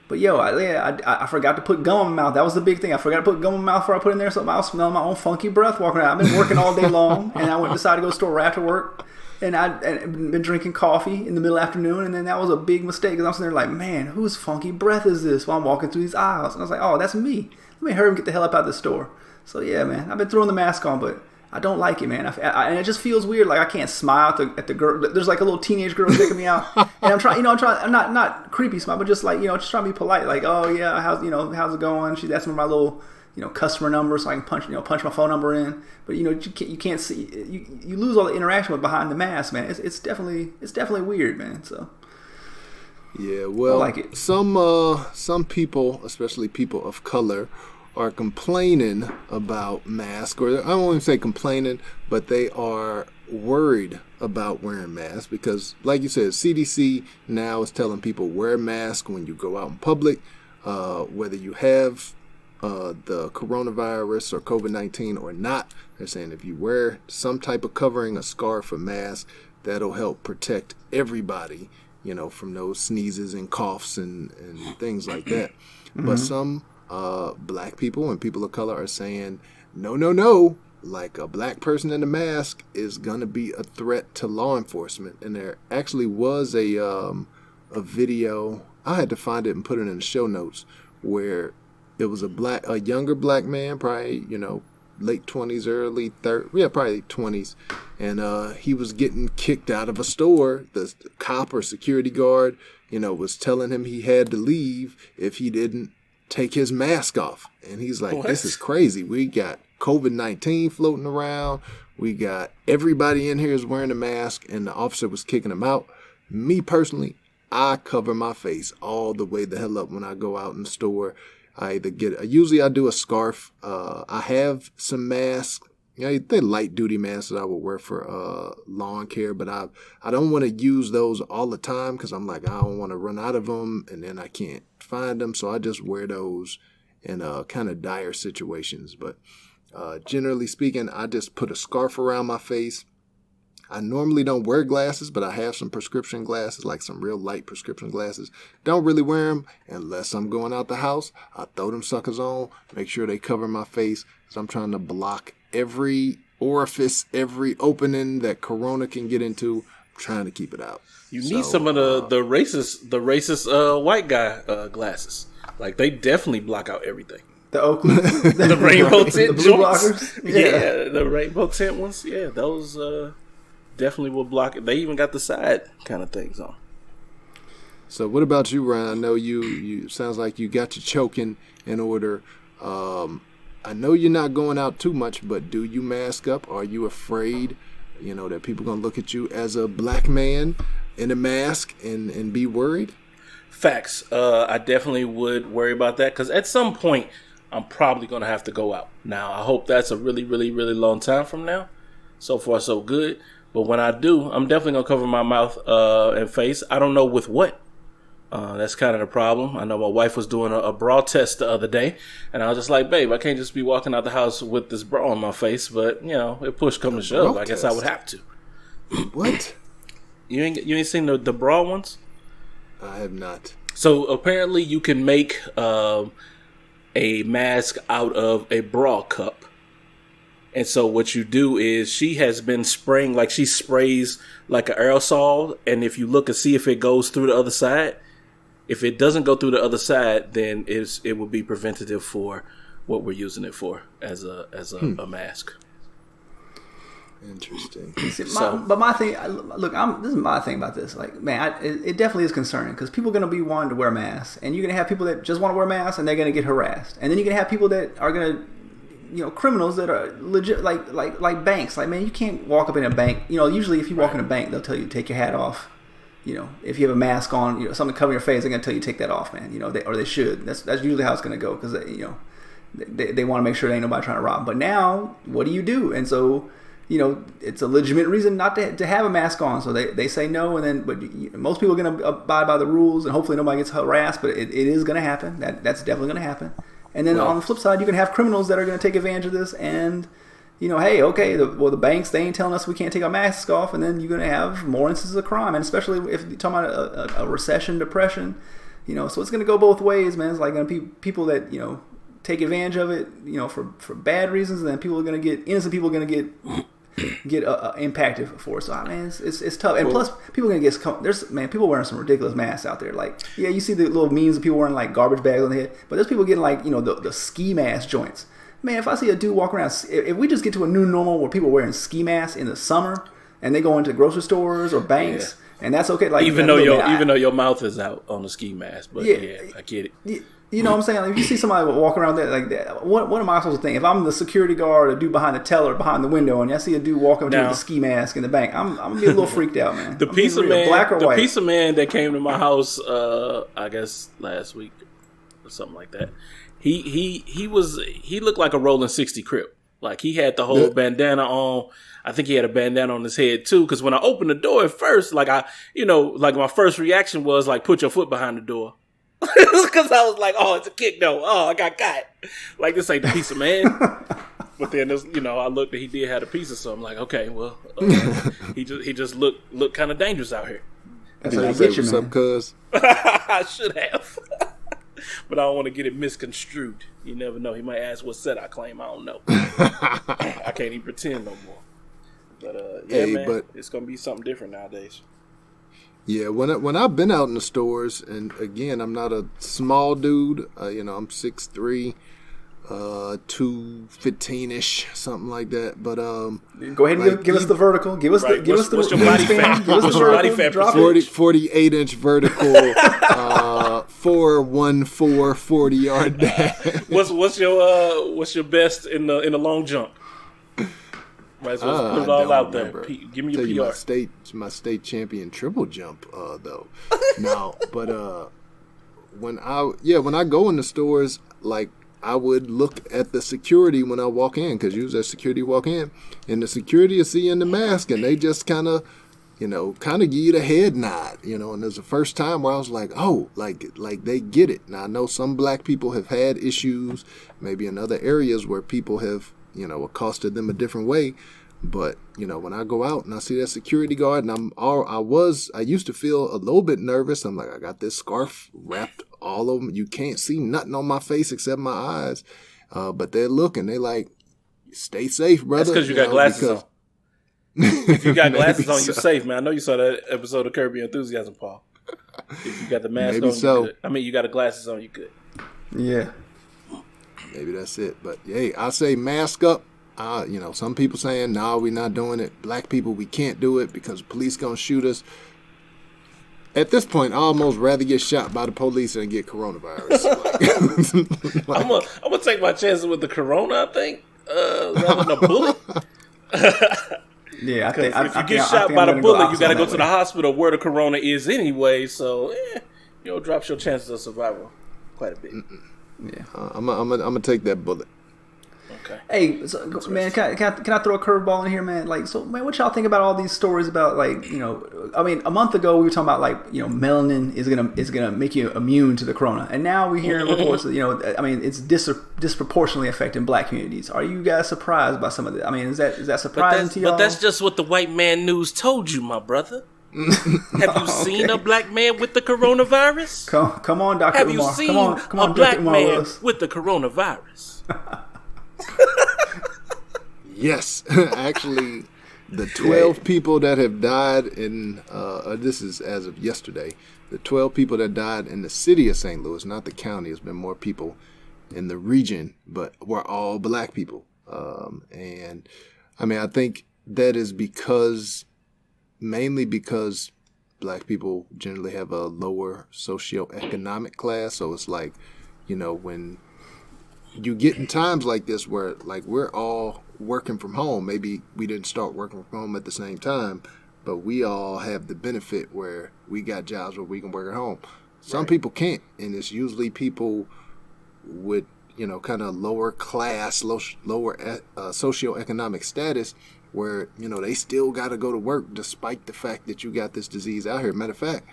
But I forgot to put gum in my mouth. That was the big thing. I forgot to put gum in my mouth before I put it in there. So I was smelling my own funky breath walking around. I've been working all day long, and I decided to go to the store right after work. And I'd been drinking coffee in the middle of the afternoon, and then that was a big mistake. Because I'm sitting there like, man, whose funky breath is this while I'm walking through these aisles? And I was like, oh, that's me. Let me hurry and get the hell up out of the store. So yeah, man, I've been throwing the mask on, but I don't like it, man. And it just feels weird. Like I can't smile at the girl. There's like a little teenage girl taking me out, and I'm trying. I'm not creepy smile, but just like just trying to be polite. Like, oh yeah, how's it going? She's asking for my little customer number so I can punch my phone number in. But you can't see. You lose all the interaction with behind the mask, man. It's definitely weird, man. So yeah, well, I like it. Some people, especially people of color, are complaining about masks, or I don't want to say complaining, but they are worried about wearing masks because, like you said, CDC now is telling people wear masks when you go out in public, whether you have the coronavirus or COVID-19 or not. They're saying if you wear some type of covering, a scarf, a mask, that'll help protect everybody, from those sneezes and coughs and things like that. But some black people and people of color are saying, no, like a black person in a mask is going to be a threat to law enforcement. And there actually was a video, I had to find it and put it in the show notes, where it was a younger black man, probably, late 20s, early 30s, probably 20s. And he was getting kicked out of a store. The cop or security guard, was telling him he had to leave if he didn't take his mask off. And he's like, What? This is crazy. We got COVID-19 floating around. We got everybody in here is wearing a mask, and the officer was kicking him out. Me personally, I cover my face all the way the hell up when I go out in the store. Usually I do a scarf. I have some masks. They're light duty masks that I would wear for lawn care, but I don't want to use those all the time because I'm like, I don't want to run out of them and then I can't find them. So I just wear those in kind of dire situations. But generally speaking, I just put a scarf around my face. I normally don't wear glasses, but I have some prescription glasses, like some real light prescription glasses. Don't really wear them unless I'm going out the house. I throw them suckers on, make sure they cover my face, because I'm trying to block every orifice, every opening that Corona can get into. I'm trying to keep it out. You need some of the racist white guy glasses. Like, they definitely block out everything. The Oakley, The rainbow tint the blue joints. blockers. Yeah, the rainbow tint ones. Yeah, those definitely will block it. They even got the side kind of things on. So what about you, Ryan? I know you sounds like you got your choking in order. I know you're not going out too much, but do you mask up? Are you afraid, that people going to look at you as a black man in a mask and be worried? Facts. I definitely would worry about that because at some point I'm probably going to have to go out. Now, I hope that's a really, really, really long time from now. So far, so good. But when I do, I'm definitely going to cover my mouth and face. I don't know with what. That's kind of the problem. I know my wife was doing a bra test the other day, and I was just like, babe, I can't just be walking out the house with this bra on my face. But, if push comes to shove, I guess I would have to. What? You ain't seen the bra ones? I have not. So apparently you can make a mask out of a bra cup. And so what you do is she has been spraying, like she sprays like an aerosol. And if you look and see if it goes through the other side, if it doesn't go through the other side, then it will be preventative for what we're using it for as a mask. Interesting. But my thing, look, this is my thing about this. Like, man, it definitely is concerning because people are going to be wanting to wear masks, and you're going to have people that just want to wear masks and they're going to get harassed, and then you're going to have people that are going to, criminals that are legit, like banks. Like, man, you can't walk up in a bank. Usually if you walk in a bank, they'll tell you take your hat off. If you have a mask on, something covering your face, they're going to tell you take that off, man. They should. That's usually how it's going to go because they want to make sure there ain't nobody trying to rob. But now, what do you do? And so, it's a legitimate reason not to have a mask on. So they say no, but most people are going to abide by the rules, and hopefully nobody gets harassed. But it is going to happen. That's definitely going to happen. And then on the flip side, you can have criminals that are going to take advantage of this and, hey, okay, the banks, they ain't telling us we can't take our masks off, and then you're going to have more instances of crime, and especially if you're talking about a recession, depression, so it's going to go both ways, man. It's like going to be people that, take advantage of it, for bad reasons, and then innocent people are going to get impacted for it. So, man, it's tough. And plus, people are going to get, people wearing some ridiculous masks out there. Like, yeah, you see the little memes of people wearing, like, garbage bags on the head, but there's people getting, like, the ski mask joints. Man, if I see a dude walking around, if we just get to a new normal where people are wearing ski masks in the summer and they go into grocery stores or banks, and that's okay. Like, even though your mouth is out on the ski mask, but yeah, I get it. You know what I'm saying? Like, if you see somebody walking around there like that, what am I supposed to think? If I'm the security guard or dude behind the teller, behind the window, and I see a dude walking with a ski mask in the bank, I'm gonna be a little freaked out, man. The pizza man, pizza man that came to my house, I guess last week or something like that. He looked like a rolling 60 Crip. Like, he had the whole bandana on. I think he had a bandana on his head too. Because when I opened the door at first, like my first reaction was like, put your foot behind the door. Because I was like, oh, it's a kick though. Oh, I got caught. Like, this ain't the pizza man. But then, I looked and he did have a pizza, so I'm like, okay, well, he just looked kind of dangerous out here. That's Did how you you say get you, what's man. up, cuz? I should have. But I don't want to get it misconstrued. You never know. He might ask what set I claim. I don't know. I can't even pretend no more. But yeah, Hey, man, but- it's gonna be something different nowadays. Yeah, when I've been out in the stores, and again, I'm not a small dude. I'm 6'3", 215-ish, something like that. But Go ahead and give us the vertical. Give us Right. the What's your body wingspan. fat? Give us What's the your vertical. body fat Drop percentage? it. 48-inch vertical, 4.14 40-yard dash. What's your best in the long jump? Might as well put it all out there. Give me Tell you your PR. my state champion triple jump though. No, but when I go in the stores, like I would look at the security when I walk in, because usually security walk in, and the security is seeing the mask, and they just kind of give you the head nod, and there's the first time where I was like, oh, like they get it. Now I know some black people have had issues, maybe in other areas where people have, accosted them a different way. But, when I go out and I see that security guard, and I used to feel a little bit nervous. I'm like, I got this scarf wrapped all over me. You can't see nothing on my face except my eyes. But they're looking, they like, stay safe, brother. That's because you got glasses on. If you got glasses on, so. you're safe, man. I know you saw that episode of Curb Your Enthusiasm, Paul. If you got the mask Maybe on, so. you good. I mean, you got the glasses on, you good. Yeah. Maybe that's it. But, hey, I say mask up. Some people saying, no, we're not doing it. Black people, we can't do it because the police going to shoot us. At this point, I almost rather get shot by the police than get coronavirus. I'm gonna take my chances with the corona, I think, rather than a bullet. Yeah, If you get shot by the bullet, you got to go to the hospital where the corona is anyway. So, drops your chances of survival quite a bit. Yeah. I'm gonna take that bullet. Okay. Hey, so, man, can I throw a curveball in here, man? Like, so, man, what y'all think about all these stories about, like, I mean, a month ago we were talking about, like, melanin is gonna make you immune to the corona, and now we hear reports that, I mean, it's disproportionately affecting black communities. Are you guys surprised by some of it? I mean, is that surprising to y'all? But that's just what the white man news told you, my brother. Have you seen a black man with the coronavirus? Come on, Dr. Have you Umar. seen Come on, a black Dr. Umar man Willis. with the coronavirus? Yes, actually, the 12 people that have died in this is as of yesterday. The 12 people that died in the city of St. Louis, not the county. It's been more people in the region, but were all black people. And I mean, I think that is mainly because black people generally have a lower socioeconomic class. So it's like, when you get in times like this where like we're all working from home, maybe we didn't start working from home at the same time, but we all have the benefit where we got jobs where we can work at home. Some people can't, and it's usually people with kind of lower class, lower socioeconomic status, where they still got to go to work despite the fact that you got this disease out here. Matter of fact,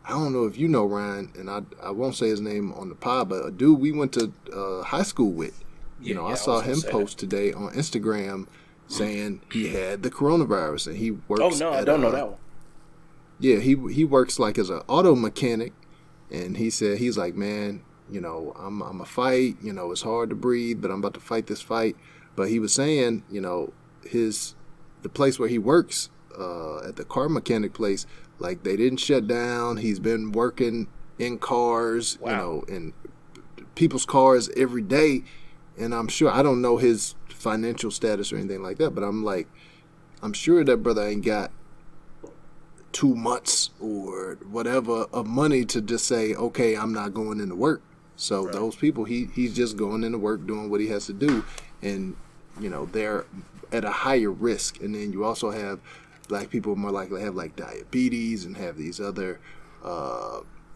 I don't know if you know Ryan, and I won't say his name on the pod, but a dude we went to high school with. I saw him post today on Instagram saying he had the coronavirus, and he works. Oh no, I don't know that one. Yeah, he works like as an auto mechanic, and he said he's like, man, I'm a fight. It's hard to breathe, but I'm about to fight this fight. But he was saying, the place where he works at the car mechanic place, like they didn't shut down. He's been working in cars, in people's cars every day. And I'm sure, I don't know his financial status or anything like that, but I'm sure that brother ain't got 2 months or whatever of money to just say, okay, I'm not going into work. So those people, he's just going into work, doing what he has to do. And, they're at a higher risk. And then you also have black people more likely to have like diabetes and have these other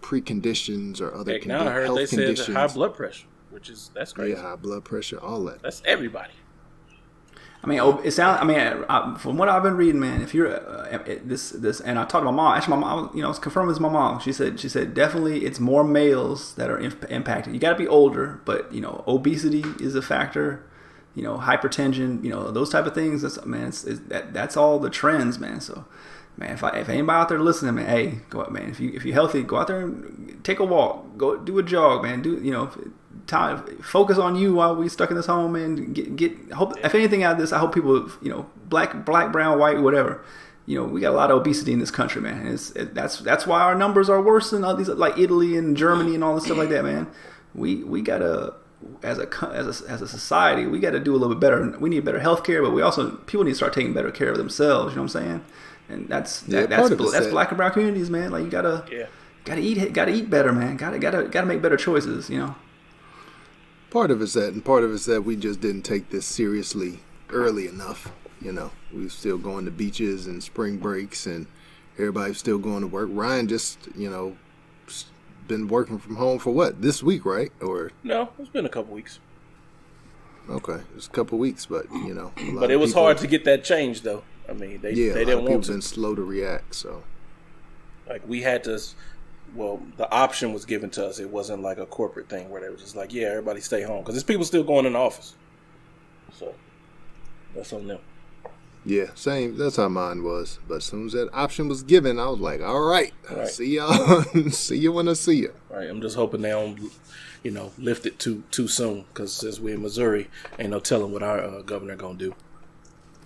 preconditions or other Now I heard health they conditions. said high blood pressure, that's crazy. Yeah, high blood pressure, all that. That's everybody. I mean, it sounds. I mean, from what I've been reading, man, if you're this, and I talked to my mom. Actually, my mom, it's confirmed with my mom. She said definitely it's more males that are impacted. You got to be older, but obesity is a factor. hypertension, those type of things. That's all the trends, man. So, man, if anybody out there listening, man, hey, go out, man. If you're healthy, go out there and take a walk, go do a jog, man. Time focus on you while we stuck in this home, man. Hope if anything out of this, I hope people, black, brown, white, whatever. We got a lot of obesity in this country, man. That's why our numbers are worse than all these, like Italy and Germany and all this stuff like that, man. We gotta, as a society, we gotta do a little bit better. We need better healthcare, but people need to start taking better care of themselves. You know what I'm saying? And that's black and brown communities, man. Like you gotta eat better, man. Gotta make better choices. Part of it's that, and part of it's that we just didn't take this seriously early enough. We were still going to beaches and spring breaks, and everybody's still going to work. Ryan just, been working from home for what, this week, right? Or no, it's been a couple weeks. Okay, it's a couple weeks, but but it was hard to get that change, though. I mean, they didn't want to. Been slow to react, so like we had to. Well, the option was given to us. It wasn't like a corporate thing where they were just like, yeah, everybody stay home. Because there's people still going in the office. So, that's on them. Yeah, same. That's how mine was. But as soon as that option was given, I was like, all right. See y'all. See you when I see you. Right. I'm just hoping they don't, lift it too soon. Because since we're in Missouri, ain't no telling what our governor going to do.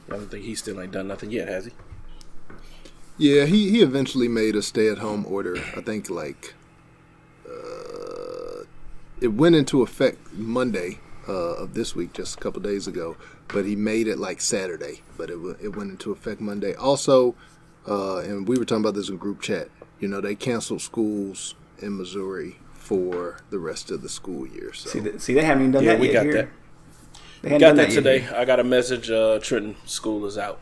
I don't think he still ain't done nothing yet, has he? Yeah, he eventually made a stay-at-home order. I think it went into effect Monday of this week, just a couple days ago. But he made it like Saturday. But it went into effect Monday. Also, and we were talking about this in group chat. They canceled schools in Missouri for the rest of the school year. So see, they haven't even done that yet. We got here. that. They got that today. I got a message. Trenton School is out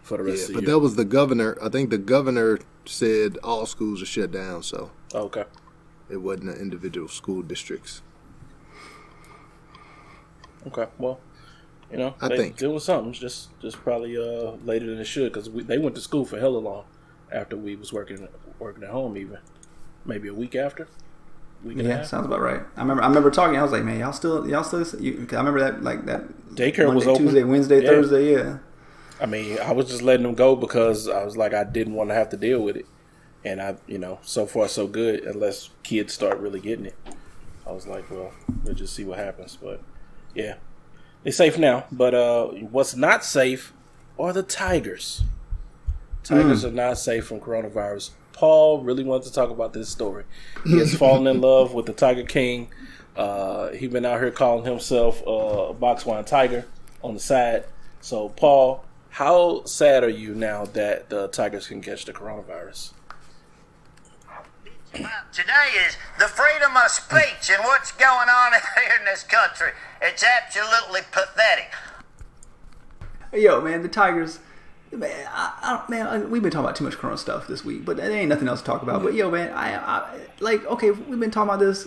for the rest of the year. But that was the governor. I think the governor said all schools are shut down. So okay, it wasn't the individual school districts. Okay, well, I think it was something. Just probably later than it should because they went to school for hella long after we was working at home, even maybe a week after. Yeah, sounds about right. I remember talking. I was like, man, y'all still. I remember that daycare Monday, was open Tuesday, Wednesday, Thursday. Yeah. I mean, I was just letting them go because I was like, I didn't want to have to deal with it, and so far so good. Unless kids start really getting it, I was like, well, we'll just see what happens. But yeah, they're safe now. But what's not safe are the tigers. Tigers are not safe from coronavirus. Paul really wanted to talk about this story. He has fallen in love with the Tiger King. He's been out here calling himself a Botswana Tiger on the side. So, Paul, how sad are you now that the Tigers can catch the coronavirus? Today is the freedom of speech and what's going on here in this country. It's absolutely pathetic. Yo, man, the Tigers... Man, we've been talking about too much Corona stuff this week, but there ain't nothing else to talk about. But yo, man, okay, we've been talking about this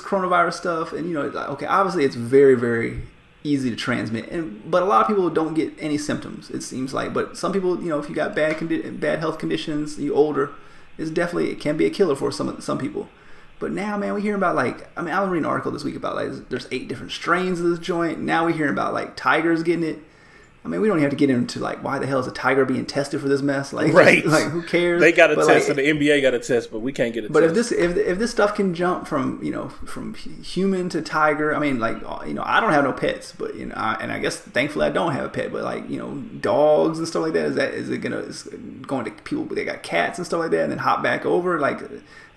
coronavirus stuff, and okay, obviously it's very, very easy to transmit, but a lot of people don't get any symptoms. It seems like, but some people, if you got bad health conditions, you older, it can be a killer for some people. But now, man, we're hearing about I was reading an article this week about there's 8 different strains of this joint. Now we're hearing about tigers getting it. I mean, we don't even have to get into why the hell is a tiger being tested for this mess? Right? Who cares? They got a test, and the NBA got a test, but we can't get a test. But if this stuff can jump from from human to tiger, I mean, I don't have no pets, but and I guess thankfully I don't have a pet, but dogs and stuff like that. Is it going to people? They got cats and stuff like that, and then hop back over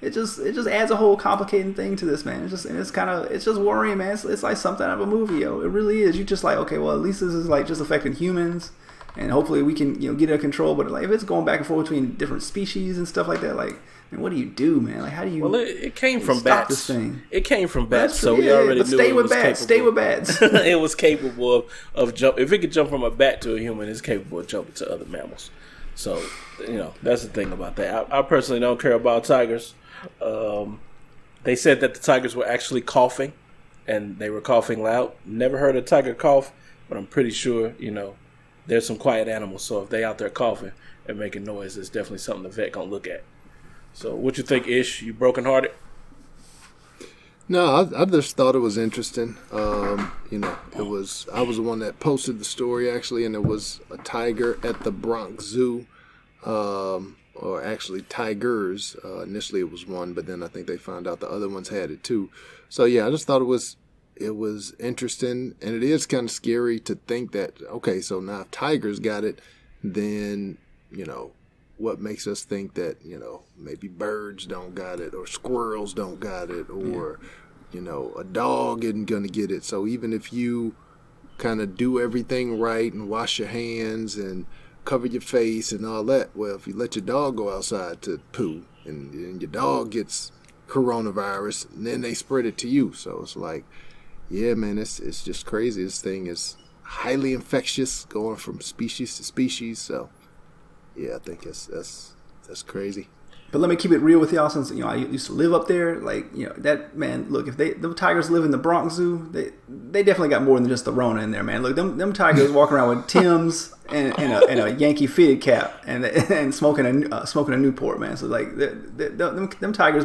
It just adds a whole complicating thing to this, man. It's just worrying, man. It's like something out of a movie, yo. It really is. You just okay, well, at least this is just affecting humans, and hopefully we can get it under control. But if it's going back and forth between different species and stuff like that, man, what do you do, man? How do you? Well, it came from stop bats. This thing? It came from bats, so we already knew stay it with was bats. capable. Stay with bats. It was capable of jump. If it could jump from a bat to a human, it's capable of jumping to other mammals. So that's the thing about that. I personally don't care about tigers. They said that the tigers were actually coughing, and they were coughing loud. Never heard a tiger cough, but I'm pretty sure there's some quiet animals. So if they out there coughing and making noise, it's definitely something the vet gonna look at. So what you think, Ish? You brokenhearted? No, I just thought it was interesting. I was the one that posted the story actually, and it was a tiger at the Bronx Zoo, or actually tigers. Initially it was one, but then I think they found out the other ones had it too. So yeah, I just thought it was interesting, and it is kind of scary to think that, okay, so now if tigers got it, then, what makes us think that, maybe birds don't got it, or squirrels don't got it, or, a dog isn't going to get it. So even if you kind of do everything right and wash your hands and cover your face and all that, well, if you let your dog go outside to poo and your dog gets coronavirus, and then they spread it to you. So it's like, yeah, man, it's just crazy. This thing is highly infectious, going from species to species. So, yeah, I think that's crazy. But let me keep it real with y'all, since I used to live up there. Like, that, man. Look, if the tigers live in the Bronx Zoo, they definitely got more than just the Rona in there, man. Look, them tigers walking around with Tim's and a Yankee fitted cap and smoking a Newport, man. So like, them tigers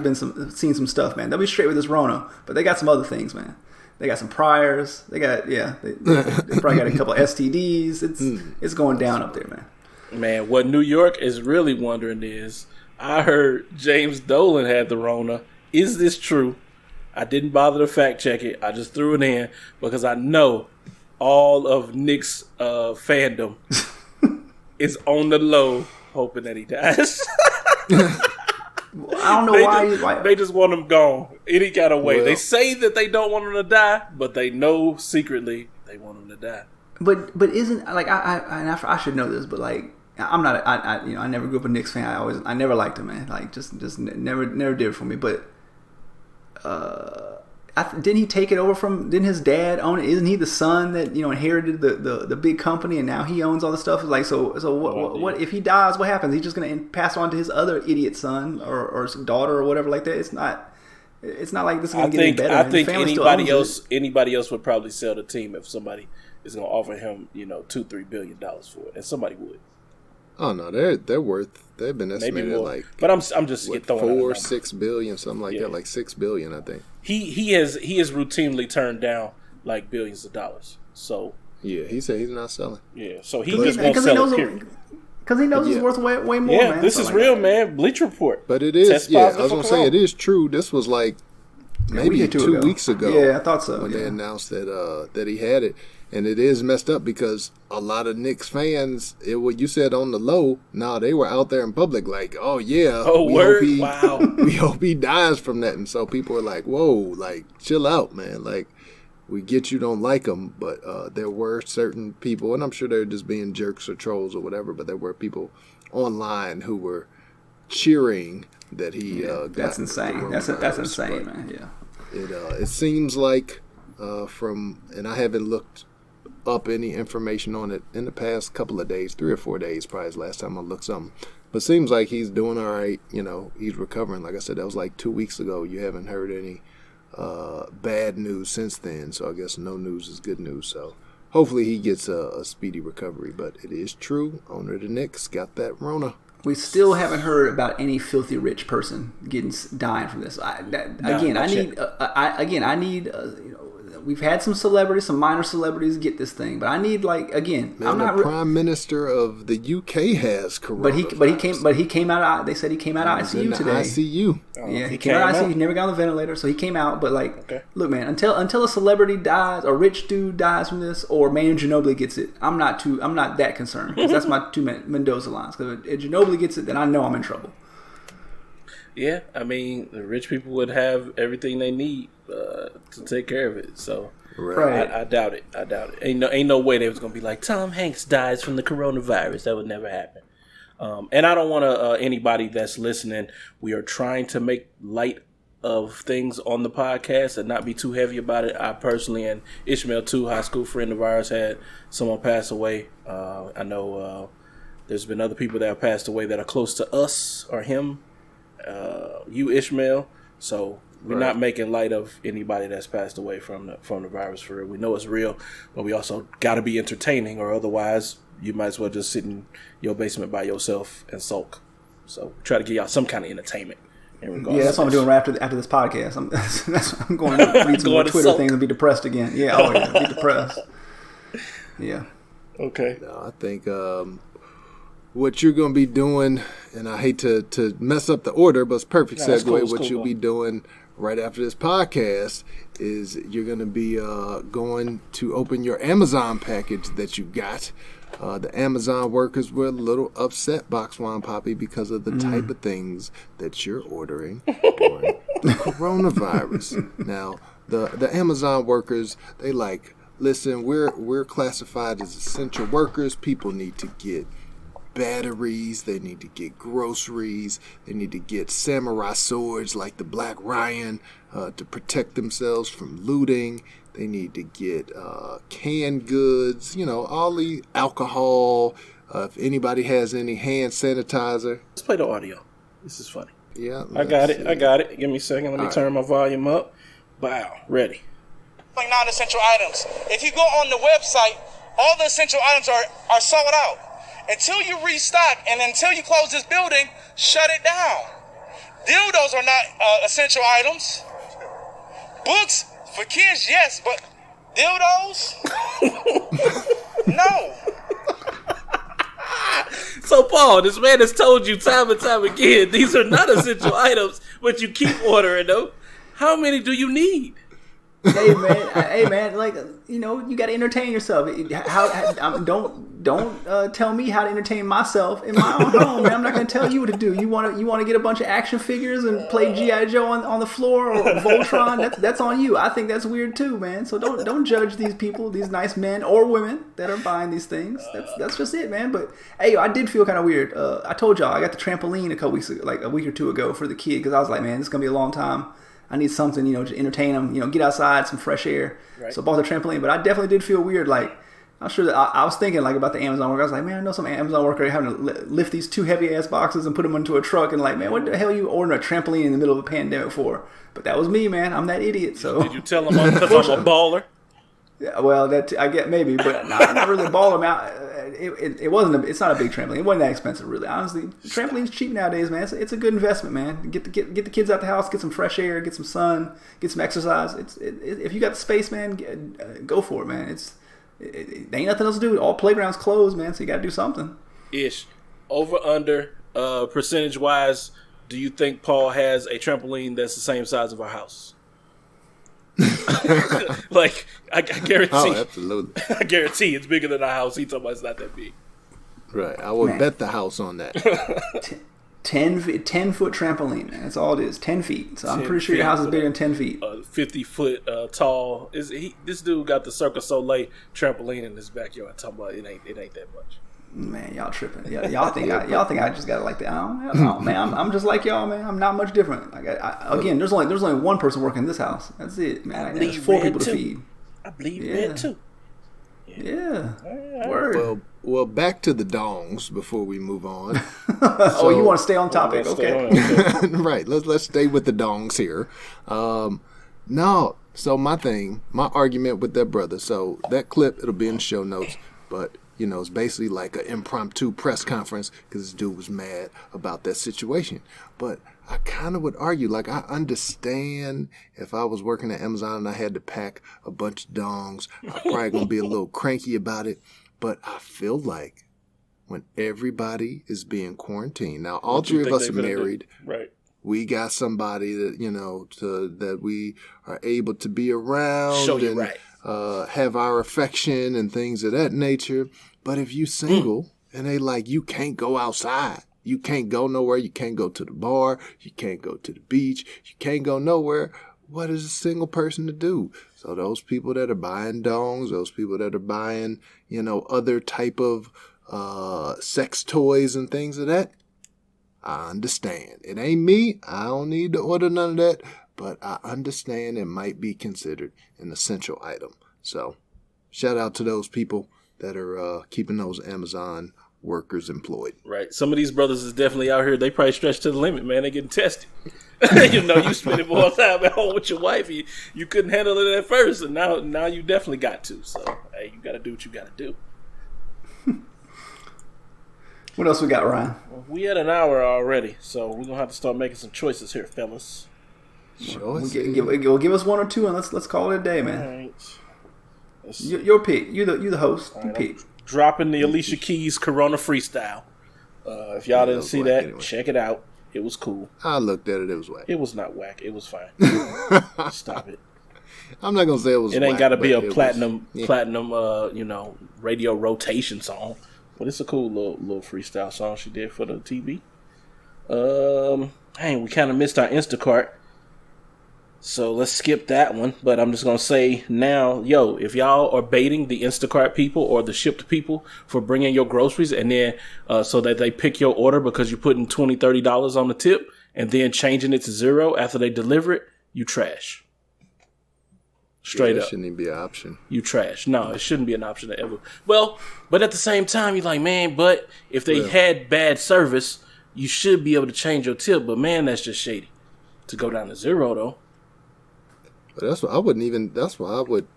seen some stuff, man. They'll be straight with this Rona, but they got some other things, man. They got some priors. They probably got a couple STDs. It's going down up there, man. Man, what New York is really wondering is, I heard James Dolan had the Rona. Is this true? I didn't bother to fact check it. I just threw it in because I know all of Nick's fandom is on the low, hoping that he dies. I don't know why they just want him gone any kind of way. Well, they say that they don't want him to die, but they know secretly they want him to die. But isn't, like, I should know this, but like, I'm not I never grew up a Knicks fan. I never liked him, man. Like, just never did it for me. But didn't he take it over didn't his dad own it? Isn't he the son that inherited the big company, and now he owns all the stuff? Like, so what if he dies? What happens? He's just gonna pass on to his other idiot son or daughter or whatever like that. It's not like this is gonna get any better. I think anybody else would probably sell the team if somebody is gonna offer him $2-3 billion for it, and somebody would. Oh no, they're worth. They've been estimated maybe more. like. But I'm just throwing $4-6 billion, something like that, like $6 billion, I think. He has routinely turned down like billions of dollars. So yeah, he said he's not selling. Yeah, so he just won't sell it. Because he knows it's worth way more. Yeah, man. this is real, man. Bleacher Report. But it is. Yeah, I was gonna say it is true. This was like maybe 2 weeks ago. Yeah, I thought so. When they announced that he had it. And it is messed up because a lot of Knicks fans, what you said on the low, they were out there in public like, oh, yeah. Oh, word? Wow. We hope he dies from that. And so people were like, whoa, like, chill out, man. Like, we get you don't like him, but there were certain people, and I'm sure they're just being jerks or trolls or whatever, but there were people online who were cheering that he got that's insane. That's insane, man. Yeah. It seems like and I haven't looked up any information on it in the past couple of days, 3 or 4 days probably is the last time I looked something. But seems like he's doing all right. He's recovering. Like I said, that was like 2 weeks ago. You haven't heard any bad news since then. So I guess no news is good news. So hopefully he gets a speedy recovery. But it is true. Owner of the Knicks got that Rona. We still haven't heard about any filthy rich person dying from this. I need. We've had some celebrities, some minor celebrities get this thing, but I need the Prime Minister of the UK has coronavirus. But he came out. They said he came out of ICU today. ICU. Yeah, he came out of ICU. He never got on the ventilator, so he came out. But look, man, until a celebrity dies, a rich dude dies from this, or Manu Ginobili gets it, I'm not that concerned, because that's my two Mendoza lines. Because if Ginobili gets it, then I know I'm in trouble. Yeah, I mean, the rich people would have everything they need to take care of it. So right. I doubt it. Ain't no way they was gonna be like, Tom Hanks dies from the coronavirus. That would never happen. And I don't want to anybody that's listening. We are trying to make light of things on the podcast and not be too heavy about it. I personally, and Ishmael too, high school friend of ours, had someone pass away. I know there's been other people that have passed away that are close to us or him. You, Ishmael. So we're not making light of anybody that's passed away from the virus for real. We know it's real, but we also got to be entertaining, or otherwise you might as well just sit in your basement by yourself and sulk. So try to give y'all some kind of entertainment. Yeah, that's what I'm doing right after this podcast. I'm going to read some more Twitter things and be depressed again. Yeah, be depressed. Yeah. Okay. No, I think what you're going to be doing, and I hate to mess up the order, but it's perfect segue. What you'll be doing right after this podcast is you're going to be going to open your Amazon package that you got. The Amazon workers were a little upset, Box Wine Poppy, because of the type of things that you're ordering during coronavirus. Now, the Amazon workers, they like, listen, we're classified as essential workers. People need to get batteries, they need to get groceries, they need to get samurai swords like the Black Ryan to protect themselves from looting. They need to get canned goods, all the alcohol. If anybody has any hand sanitizer. Let's play the audio. This is funny. Yeah, I got it. Give me a second. Let me turn my volume up. Wow, ready. Like non-essential items. If you go on the website, all the essential items are sold out. Until you restock and until you close this building, shut it down. Dildos are not essential items. Books for kids, yes, but dildos? No. So, Paul, this man has told you time and time again, these are not essential items, but you keep ordering them. How many do you need? Hey man, like, you got to entertain yourself. Don't tell me how to entertain myself in my own home, man. I'm not going to tell you what to do. You want to get a bunch of action figures and play G.I. Joe on the floor or Voltron? That's on you. I think that's weird too, man. So don't judge these people, these nice men or women that are buying these things. That's just it, man. But hey, I did feel kind of weird. I told y'all I got the trampoline a couple weeks ago, like a week or two ago for the kid, because I was like, man, this is gonna be a long time. I need something, to entertain them, get outside, some fresh air. Right. So I bought the trampoline, but I definitely did feel weird. Like, I'm sure that I was thinking like about the Amazon worker. I was like, man, I know some Amazon worker having to lift these 2 heavy ass boxes and put them into a truck, and like, man, what the hell are you ordering a trampoline in the middle of a pandemic for? But that was me, man. I'm that idiot. So did you tell them because I'm a baller? Yeah, well, that I get maybe, but not really a baller, man. It wasn't. It's not a big trampoline. It wasn't that expensive, really. Honestly, trampoline's cheap nowadays, man. It's a good investment, man. Get the kids out the house, get some fresh air, get some sun, get some exercise. If you got the space, man, go for it, man. It ain't nothing else to do. All playgrounds closed, man. So you got to do something. Ish. Over under percentage wise, do you think Paul has a trampoline that's the same size of our house? Like, I guarantee. Oh, absolutely. I guarantee it's bigger than our house. He told me it's not that big. Right. I would bet the house on that. 10-foot trampoline, man. That's all it is. 10 feet. So I'm pretty sure your house is bigger than 10 feet. 50-foot tall. This dude got the Cirque du Soleil trampoline in his backyard. Talking about it ain't that much. Man, y'all tripping. Y'all think I just got it like that. I don't know, man. I'm just like y'all, man. I'm not much different. Like again, there's only one person working in this house. That's it, man. There's 4 people to feed. I believe Red too. Yeah. Word. Well, back to the dongs before we move on. You want to stay on topic? Okay. Right. Let's stay with the dongs here. No. So my argument with that brother. So that clip, it'll be in the show notes, but. It's basically like an impromptu press conference because this dude was mad about that situation. But I kind of would argue, like, I understand if I was working at Amazon and I had to pack a bunch of dongs, I'm probably going to be a little cranky about it. But I feel like when everybody is being quarantined, now all 3 of us are married. Right. We got somebody that, that we are able to be around. Show you right. Have our affection and things of that nature. But if you single and they like, you can't go outside, you can't go nowhere, you can't go to the bar, you can't go to the beach, you can't go nowhere, what is a single person to do? So those people that are buying dongs, those people that are buying, other type of sex toys and things of that, I understand. It ain't me. I don't need to order none of that. But I understand it might be considered an essential item. So, shout out to those people that are keeping those Amazon workers employed. Right. Some of these brothers is definitely out here. They probably stretched to the limit, man. They getting tested. You spending more time at home with your wife. You couldn't handle it at first, and now you definitely got to. So, hey, you got to do what you got to do. What else we got, Ryan? We had an hour already, so we're gonna have to start making some choices here, fellas. Give us one or two, and let's call it a day, man. All right. Your pick. You the host. All You right, pick. I'm dropping the Alicia Keys Corona freestyle. If y'all didn't see that, anyway. check it out. It was cool. I looked at it. It was whack. It was not whack. It was fine. Stop it. I'm not gonna say it was. It ain't whack, got to be a but it platinum, was- radio rotation song. But it's a cool little freestyle song she did for the TV. We kind of missed our Instacart. So let's skip that one. But I'm just going to say now, if y'all are baiting the Instacart people or the Shipt people for bringing your groceries and then so that they pick your order because you're putting $20, $30 on the tip and then changing it to $0 after they deliver it, you trash. Straight that up. shouldn't even be an option. You trash. No, it shouldn't be an option to ever. Well, but at the same time, you're like, man, but if they had bad service, you should be able to change your tip. But man, that's just shady. To go down to $0 though. But that's why I wouldn't even. That's why I would.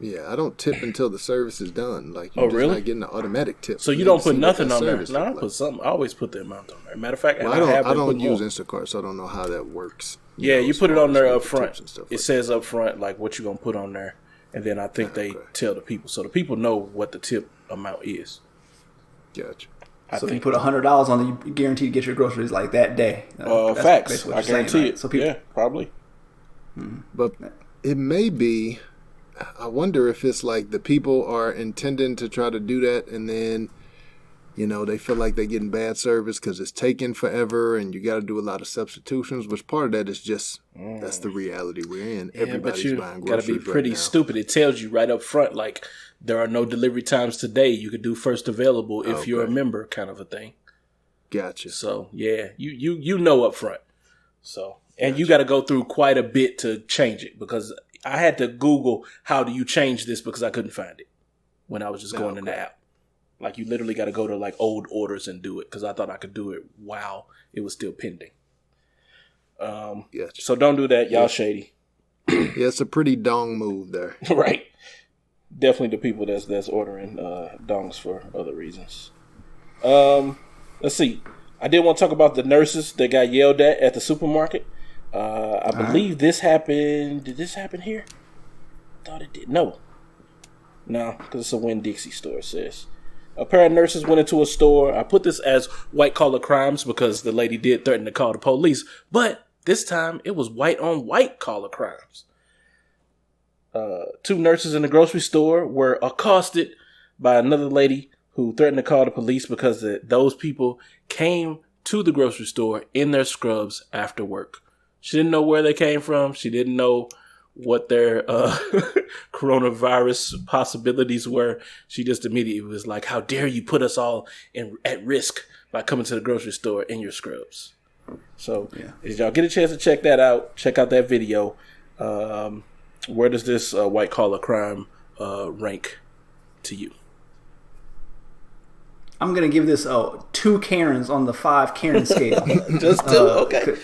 Yeah, I don't tip until the service is done. Like, you're just really? not getting an automatic tip. So you need don't to put see what nothing that on there. service No, I look put like. something. I always put the amount on there. Matter of fact, Well, I don't use Instacart, so I don't know how that works. Yeah, you as put it far on as there with up the front. tips and stuff It like says up front like what you're gonna put on there, and then I think they tell the people, so the people know what the tip amount is. that. Gotcha. I So if you think. put $100 on it, you guarantee to get your groceries like that day. That's Facts. basically what I you're saying, guarantee right? it. So people, Yeah, probably. But it may be. I wonder if it's like the people are intending to try to do that, and then, they feel like they're getting bad service because it's taking forever, and you got to do a lot of substitutions. Which part of that is just that's the reality we're in. Yeah, but Everybody's you buying gotta groceries be pretty right now. stupid. It tells you right up front, like there are no delivery times today. You could do first available if you're a member, kind of a thing. Gotcha. So yeah, you know up front. So and you got to go through quite a bit to change it because I had to Google how do you change this because I couldn't find it when I was just going in the app. Like you literally got to go to like old orders and do it because I thought I could do it while it was still pending. Gotcha. So don't do that, y'all shady. Yeah, it's a pretty dong move there. Right. Definitely the people that's ordering dongs for other reasons. Let's see. I did want to talk about the nurses that got yelled at the supermarket. I believe this happened. Did this happen here? Thought it did. No, because it's a Winn-Dixie store. It says a pair of nurses went into a store. I put this as white collar crimes because the lady did threaten to call the police, but this time it was white on white collar crimes. Two nurses in the grocery store were accosted by another lady who threatened to call the police because those people came to the grocery store in their scrubs after work. She didn't know where they came from. She didn't know what their coronavirus possibilities were. She just immediately was like, how dare you put us all at risk by coming to the grocery store in your scrubs. So if y'all get a chance to check that out, check out that video. Where does this white collar crime rank to you? I'm gonna give this 2 Karens on the 5 Karen scale. Just 2, okay.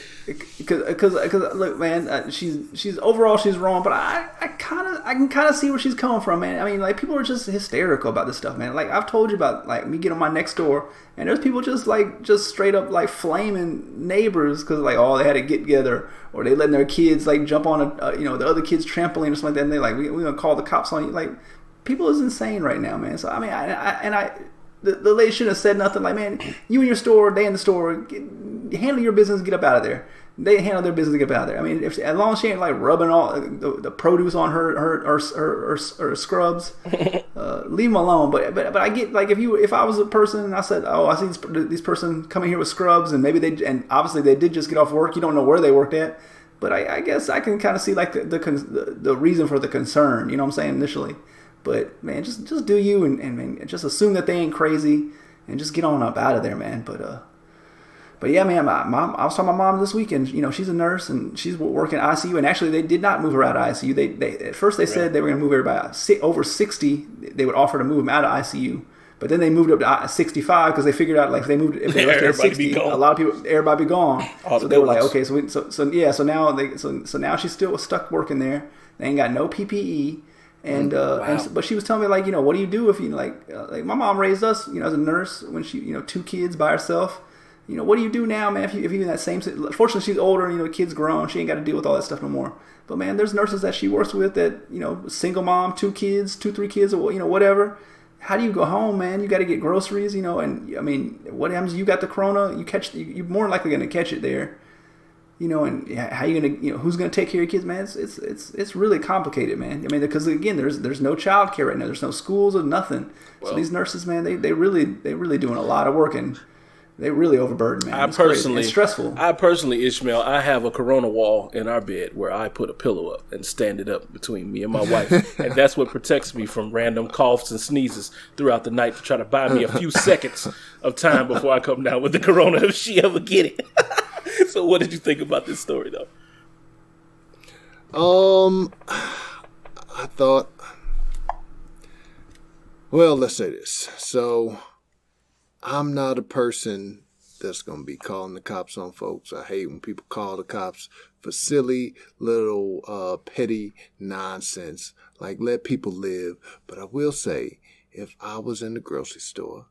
Because look, man, she's overall she's wrong, but I can kind of see where she's coming from, man. I mean, like people are just hysterical about this stuff, man. Like I've told you about, like me getting on my next door, and there's people just straight up like flaming neighbors because like they had to get together, or they letting their kids like jump on the other kid's trampoline or something like that, and they like we're gonna call the cops on you. Like people is insane right now, man. So I mean, the lady shouldn't have said nothing. Like, man, you in your store, they in the store, handle your business, get up out of there. They handle their business, get up out of there. I mean, as long as she ain't like rubbing all the produce on her scrubs, leave them alone. But I get like if I was a person and I said, I see this person coming here with scrubs, and maybe and obviously they did just get off work. You don't know where they worked at, but I guess I can kind of see like the reason for the concern. You know what I'm saying initially. But man, just do you and man, just assume that they ain't crazy and just get on up out of there, man. But yeah, man, I was talking to my mom this weekend. You know, she's a nurse and she's working ICU. And actually, they did not move her out of ICU. They at first they said they were going to move everybody over 60. They would offer to move them out of ICU. But then they moved up to 65 because they figured out like if they left at 60, a lot of people, everybody be gone. So they were like, okay, so now she's still stuck working there. They ain't got no PPE. But she was telling me like, what do you do if you like my mom raised us, as a nurse when she, 2 kids by herself. What do you do now, man? If you're in that same, fortunately she's older, the kid's grown, she ain't got to deal with all that stuff no more. But man, there's nurses that she works with that, single mom, 2 kids, 3 kids, or whatever. How do you go home, man? You got to get groceries, and I mean, what happens? You got the corona, you're more likely going to catch it there. And how you gonna, who's gonna take care of your kids, man? It's really complicated, man. I mean, because again, there's no child care right now. There's no schools or nothing. Well, so these nurses, man, they really doing a lot of work, and they really overburdened, man. It's stressful. I personally, Ishmael, I have a corona wall in our bed where I put a pillow up and stand it up between me and my wife, and that's what protects me from random coughs and sneezes throughout the night to try to buy me a few seconds of time before I come down with the corona if she ever get it. So what did you think about this story, though? I thought, well, let's say this. So I'm not a person that's going to be calling the cops on folks. I hate when people call the cops for silly little petty nonsense. Like, let people live. But I will say, if I was in the grocery store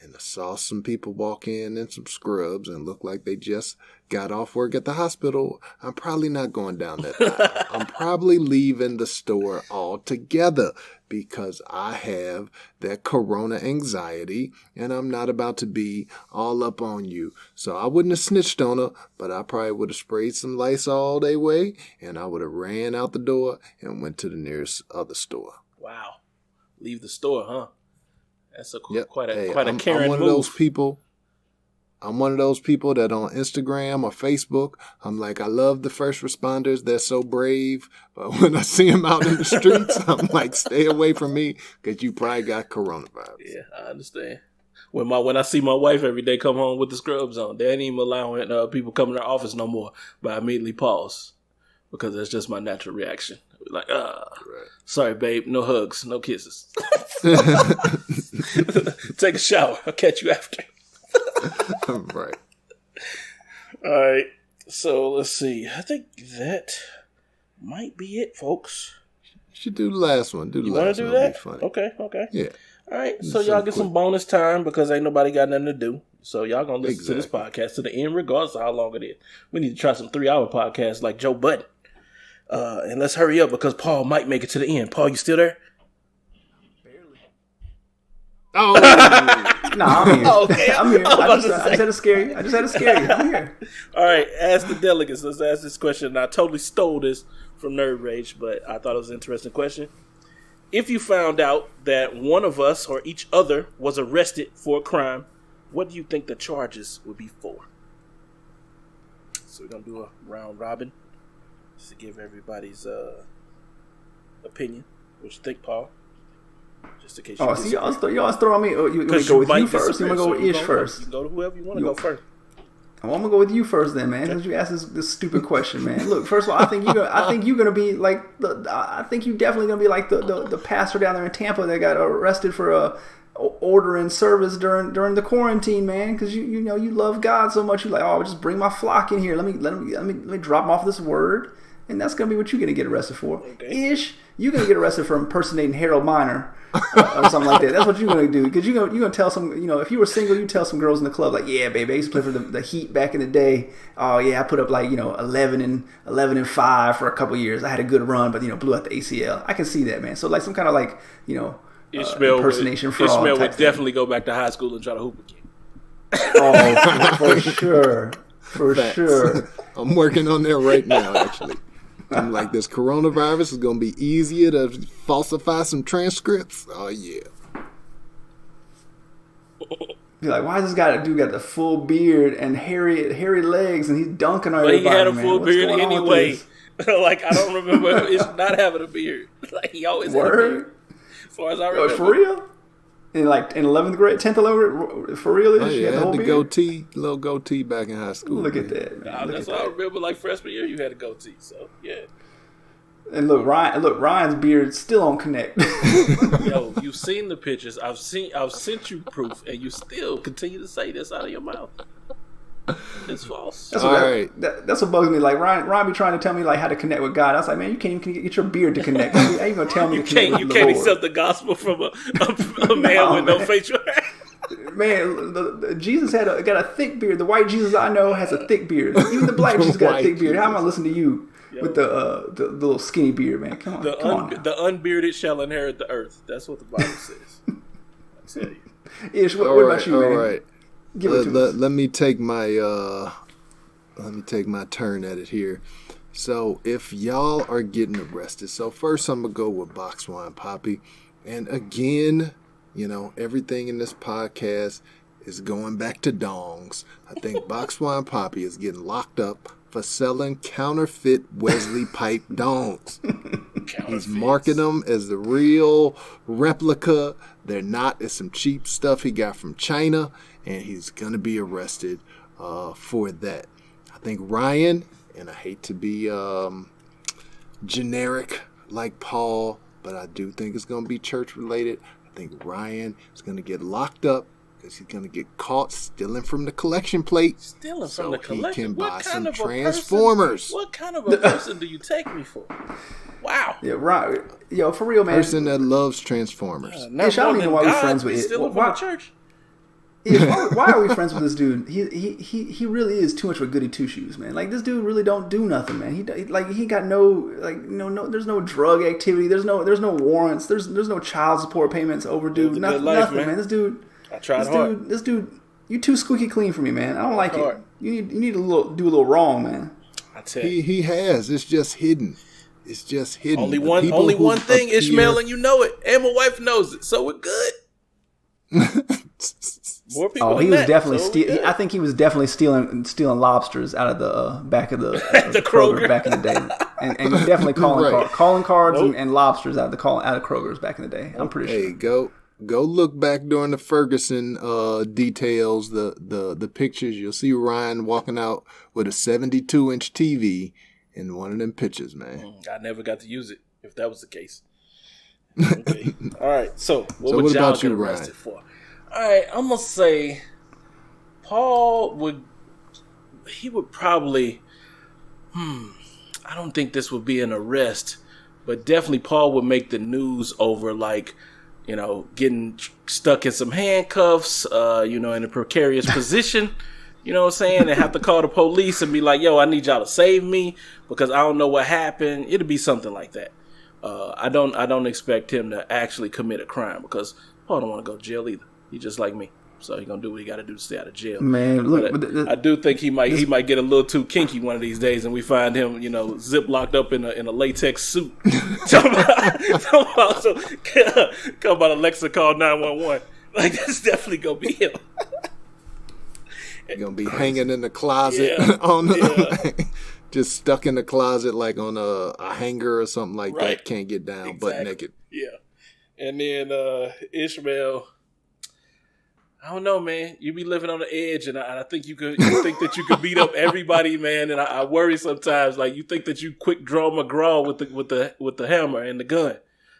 and I saw some people walk in some scrubs and look like they just got off work at the hospital, I'm probably not going down that aisle. I'm probably leaving the store altogether because I have that corona anxiety and I'm not about to be all up on you. So I wouldn't have snitched on her, but I probably would have sprayed some Lysol their way and I would have ran out the door and went to the nearest other store. Wow. Leave the store, huh? That's quite a caring I'm one move. Of those people. I'm one of those people that on Instagram or Facebook, I'm like, I love the first responders. They're so brave. But when I see them out in the streets, I'm like, stay away from me because you probably got coronavirus. Yeah, I understand. When I see my wife every day come home with the scrubs on, they ain't even allowing people come to their office no more. But I immediately pause because that's just my natural reaction. Like, right. Sorry, babe, no hugs, no kisses. Take a shower. I'll catch you after. Right. All right. So let's see. I think that might be it, folks. You should do the last one. You want to do that? Okay. Yeah. All right. So y'all get some bonus time because ain't nobody got nothing to do. So y'all gonna listen to this podcast to the end, regardless of how long it is. We need to try some 3-hour podcasts like Joe Budden. And let's hurry up because Paul might make it to the end. Paul, you still there? Oh, no, I'm here. Okay, I'm here. I just had to scare you. I'm here. All right, ask the delegates. Let's ask this question. And I totally stole this from Nerd Rage, but I thought it was an interesting question. If you found out that one of us or each other was arrested for a crime, what do you think the charges would be for? So we're going to do a round robin just to give everybody's opinion. What you think, Paul? Just in case you see, y'all throw on me. You want to go with you first? You want to go with Ish first? You go to whoever you want to go first. Well, I'm gonna go with you first, then, man. Since you asked this stupid question, man. Look, first of all, I think you're gonna be like I think you definitely gonna be like the pastor down there in Tampa that got arrested for ordering service during the quarantine, man. Because you know you love God so much, you're like, oh, just bring my flock in here. Let me drop off this word, and that's gonna be what you're gonna get arrested for. Okay. Ish, you're gonna get arrested for impersonating Harold Miner. Or something like that. That's what you're gonna do because you're gonna tell some, if you were single, you tell some girls in the club like, yeah, baby, I used to play for the Heat back in the day. Oh yeah, I put up like 11 and 5 for a couple years. I had a good run, but blew out the ACL. I can see that, man. So like some kind of like impersonation fraud. Ishmael would definitely go back to high school and try to hoop again. Oh, for sure. I'm working on that right now, actually. I'm like, this coronavirus is going to be easier to falsify some transcripts. Oh, yeah. You're like, why does this dude got the full beard and hairy legs and he's dunking on everybody, he had a full beard anyway. Like, I don't remember it's not having a beard. Like, he always had a beard. As far as I remember. For real? In 11th grade, 10th, 11th grade, for real? Oh, yeah, I had the little goatee back in high school. Look at that. That's all I remember. Like freshman year, you had a goatee. So yeah. And Ryan's beard still don't connect. Yo, you've seen the pictures. I've sent you proof, and you still continue to say this out of your mouth. It's false. That's All what, right. that's what bugs me. Like Ryan be trying to tell me like how to connect with God. I was like, man, you can't even get your beard to connect. How you gonna tell me to connect You with can't the Lord? accept the gospel from a man with no man. facial hair. Man, Jesus got a thick beard. The white Jesus I know has a thick beard. Even the black Jesus got a White thick beard. How am I Jesus. listening to you with the little skinny beard, man? Come on, come on. Now. The unbearded shall inherit the earth. That's what the Bible says. I tell you. Ish, what All about you, man? All right. Give it to us. Let me take my turn at it here. So if y'all are getting arrested, so first I'm gonna go with Box Wine Poppy, and again, you know, everything in this podcast is going back to dongs. I think Box Wine Poppy is getting locked up for selling counterfeit Wesley Pipe dongs. He's marking them as the real replica. They're not. It's some cheap stuff he got from China, and he's going to be arrested for that. I think Ryan, and I hate to be generic like Paul, but I do think it's going to be church related. I think Ryan is going to get locked up because he's going to get caught stealing from the collection plate. Stealing so from the collection. he can What buy kind some of a Transformers. person? What kind of a person do you take me for? Wow. Yeah, right. Yo, for real, man. Person that loves Transformers. Ish, I don't even know why we're friends with it. Stealing Why- from the church. Ish, why are we friends with this dude? He really is too much of a goody two shoes, man. Like this dude really don't do nothing, man. He got no there's no drug activity. There's no warrants. There's no child support payments overdue. Lived a good Nothing, life, man. This dude. I tried hard. This dude, you too squeaky clean for me, man. I don't like Hard. it. You need to do a little wrong, man. I tell you. He has. It's just hidden. It's just hidden. Only The one people who thing, appear- Ishmael, and you know it. And my wife knows it, so we're good. More people. Oh, he than was that, definitely so we're stealing. good. I think he was definitely stealing lobsters out of the back of the The Kroger. back in the day, and he definitely calling Right. calling cards Nope. and lobsters out of Kroger's back in the day. I'm pretty Hey, sure. go look back during the Ferguson details, the pictures. You'll see Ryan walking out with a 72-inch TV in one of them pictures, man. I never got to use it, if that was the case. Okay. All right. So, what So would what y'all about get you, arrested Ryan? for? All right. I'm going to say Paul would probably, I don't think this would be an arrest, but definitely Paul would make the news over, like, you know, getting stuck in some handcuffs, in a precarious position. You know what I'm saying? And have to call the police and be like, yo, I need y'all to save me because I don't know what happened. It'll be something like that. I don't expect him to actually commit a crime because Paul don't want to go to jail either. He's just like me. So he's going to do what he got to do to stay out of jail. Man, look, But I do think he might get a little too kinky one of these days and we find him, zip locked up in a latex suit. Come about Alexa, call 911. Like, that's definitely going to be him. You're gonna be hanging in the closet Yeah. just stuck in the closet like on a hanger or something like Right. that. Can't get down, butt naked. Yeah. And then Ishmael, I don't know, man. You be living on the edge, and I think you think that you could beat up everybody, man. And I worry sometimes, like you think that you quick draw McGraw with the hammer and the gun.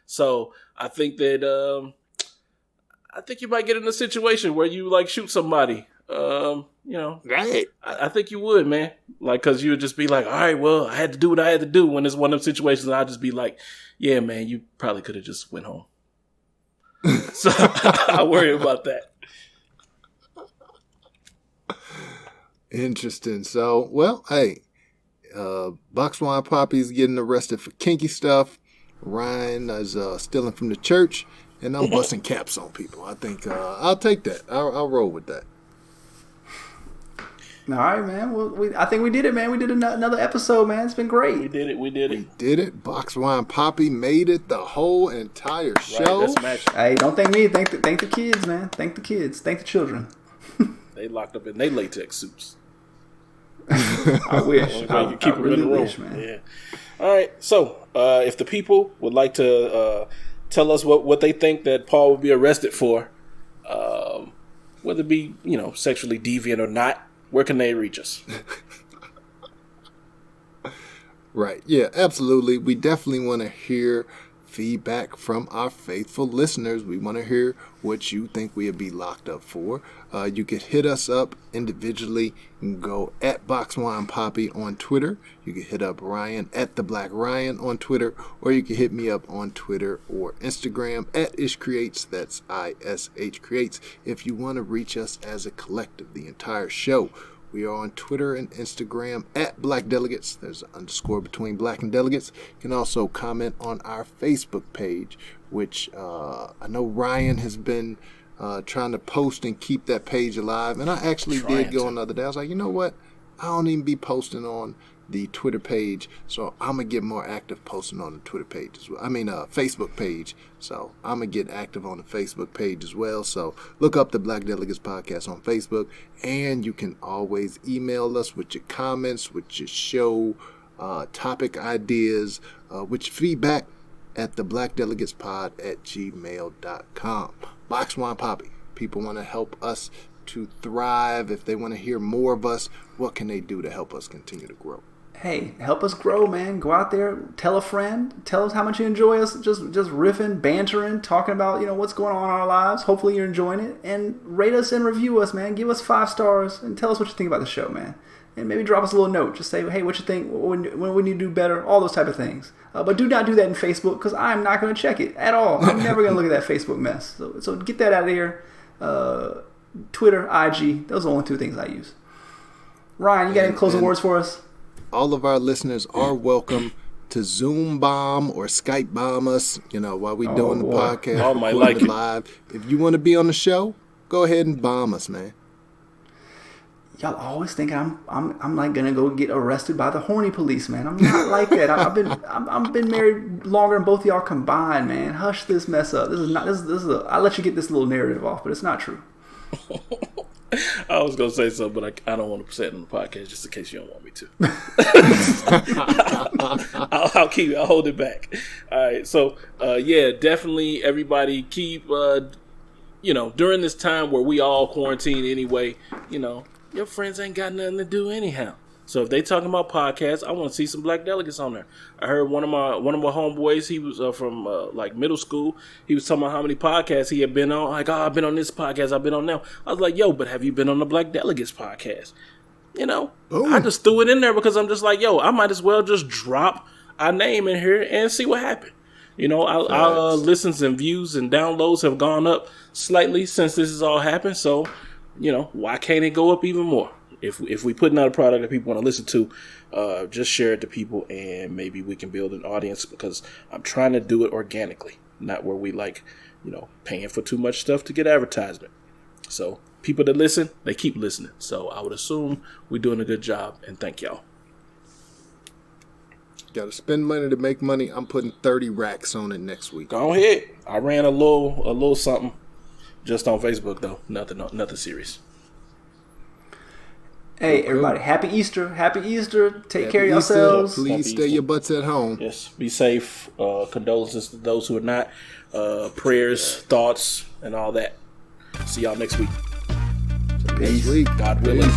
So I think that I think you might get in a situation where you like shoot somebody. Right. I think you would, man. Like, cause you would just be like, all right, well, I had to do what I had to do. When it's one of them situations, I'd just be like, yeah, man, you probably could have just went home. So I worry about that. Interesting. So, well, hey, Box Wine Poppy's getting arrested for kinky stuff. Ryan is stealing from the church, and I'm busting caps on people. I think I'll take that. I'll roll with that. all right, man. Well, I think we did it, man. We did another episode, man. It's been great. We did it. Did it? Box Wine Poppy made it the whole entire show. Right, that's magic. Hey, don't thank me. Thank the kids, man. Thank the kids. Thank the children. They locked up in their latex suits. I wish. Only way you keep them really in the room. wish, man. Yeah. All right. So, if the people would like to tell us what they think that Paul would be arrested for, whether it be sexually deviant or not, where can they reach us? Right. Yeah, absolutely. We definitely want to hear feedback from our faithful listeners. We want to hear what you think we'll be locked up for. You can hit us up individually. You can go at Boxwine Poppy on Twitter. You can hit up Ryan at The Black Ryan on Twitter, or you can hit me up on Twitter or Instagram at IshCreates. That's ISH Creates. If you want to reach us as a collective, the entire show, we are on Twitter and Instagram at Black Delegates. There's an underscore between Black and Delegates. You can also comment on our Facebook page, which I know Ryan has been trying to post and keep that page alive. And I actually did go another day. I was like, you know what? I don't even be posting on the Twitter page, so I'm gonna get more active posting on the Twitter page as well. I mean, Facebook page. So I'm gonna get active on the Facebook page as well. So look up the Black Delegates Podcast on Facebook, and you can always email us with your comments, with your show topic ideas, with your feedback at the blackdelegatespod@gmail.com. Boxwine Poppy. People want to help us to thrive. If they want to hear more of us, what can they do to help us continue to grow? Hey, help us grow, man. Go out there, tell a friend, tell us how much you enjoy us, just riffing, bantering, talking about, what's going on in our lives. Hopefully you're enjoying it. And rate us and review us, man. Give us 5 stars and tell us what you think about the show, man. And maybe drop us a little note. Just say, hey, what you think, when we need to do better, all those type of things. But do not do that in Facebook, because I'm not going to check it at all. I'm never going to look at that Facebook mess. So get that out of here. Twitter, IG, those are the only 2 things I use. Ryan, you got any closing words for us? All of our listeners are welcome to Zoom bomb or Skype bomb us, while we doing the podcast. I might like it live. If you want to be on the show, go ahead and bomb us, man. Y'all always think I'm like gonna go get arrested by the horny police, man. I'm not like that. I've been married longer than both of y'all combined, man. Hush this mess up. This is I'll let you get this little narrative off, but it's not true. I was gonna say something, but I don't want to say it on the podcast just in case you don't want me to. I'll hold it back. All right, so definitely everybody keep during this time where we all quarantine anyway, your friends ain't got nothing to do anyhow. So if they talking about podcasts, I want to see some Black Delegates on there. I heard one of my homeboys, he was from middle school. He was talking about how many podcasts he had been on. Like, I've been on this podcast, I've been on that. I was like, yo, but have you been on the Black Delegates podcast? I just threw it in there because I'm just like, yo, I might as well just drop our name in here and see what happened. Our listens and views and downloads have gone up slightly since this has all happened. So, why can't it go up even more? If we putting out a product that people want to listen to, just share it to people, and maybe we can build an audience, because I'm trying to do it organically, not where we paying for too much stuff to get advertisement. So people that listen, they keep listening. So I would assume we're doing a good job, and thank y'all. Got to spend money to make money. I'm putting 30 racks on it next week. Go ahead. I ran a little something just on Facebook though. Nothing serious. Hey, everybody, happy Easter. Happy Easter. Take care of yourselves. Please stay your butts at home. Yes, be safe. Condolences to those who are not. Prayers, thoughts, and all that. See y'all next week. Next week. God willing.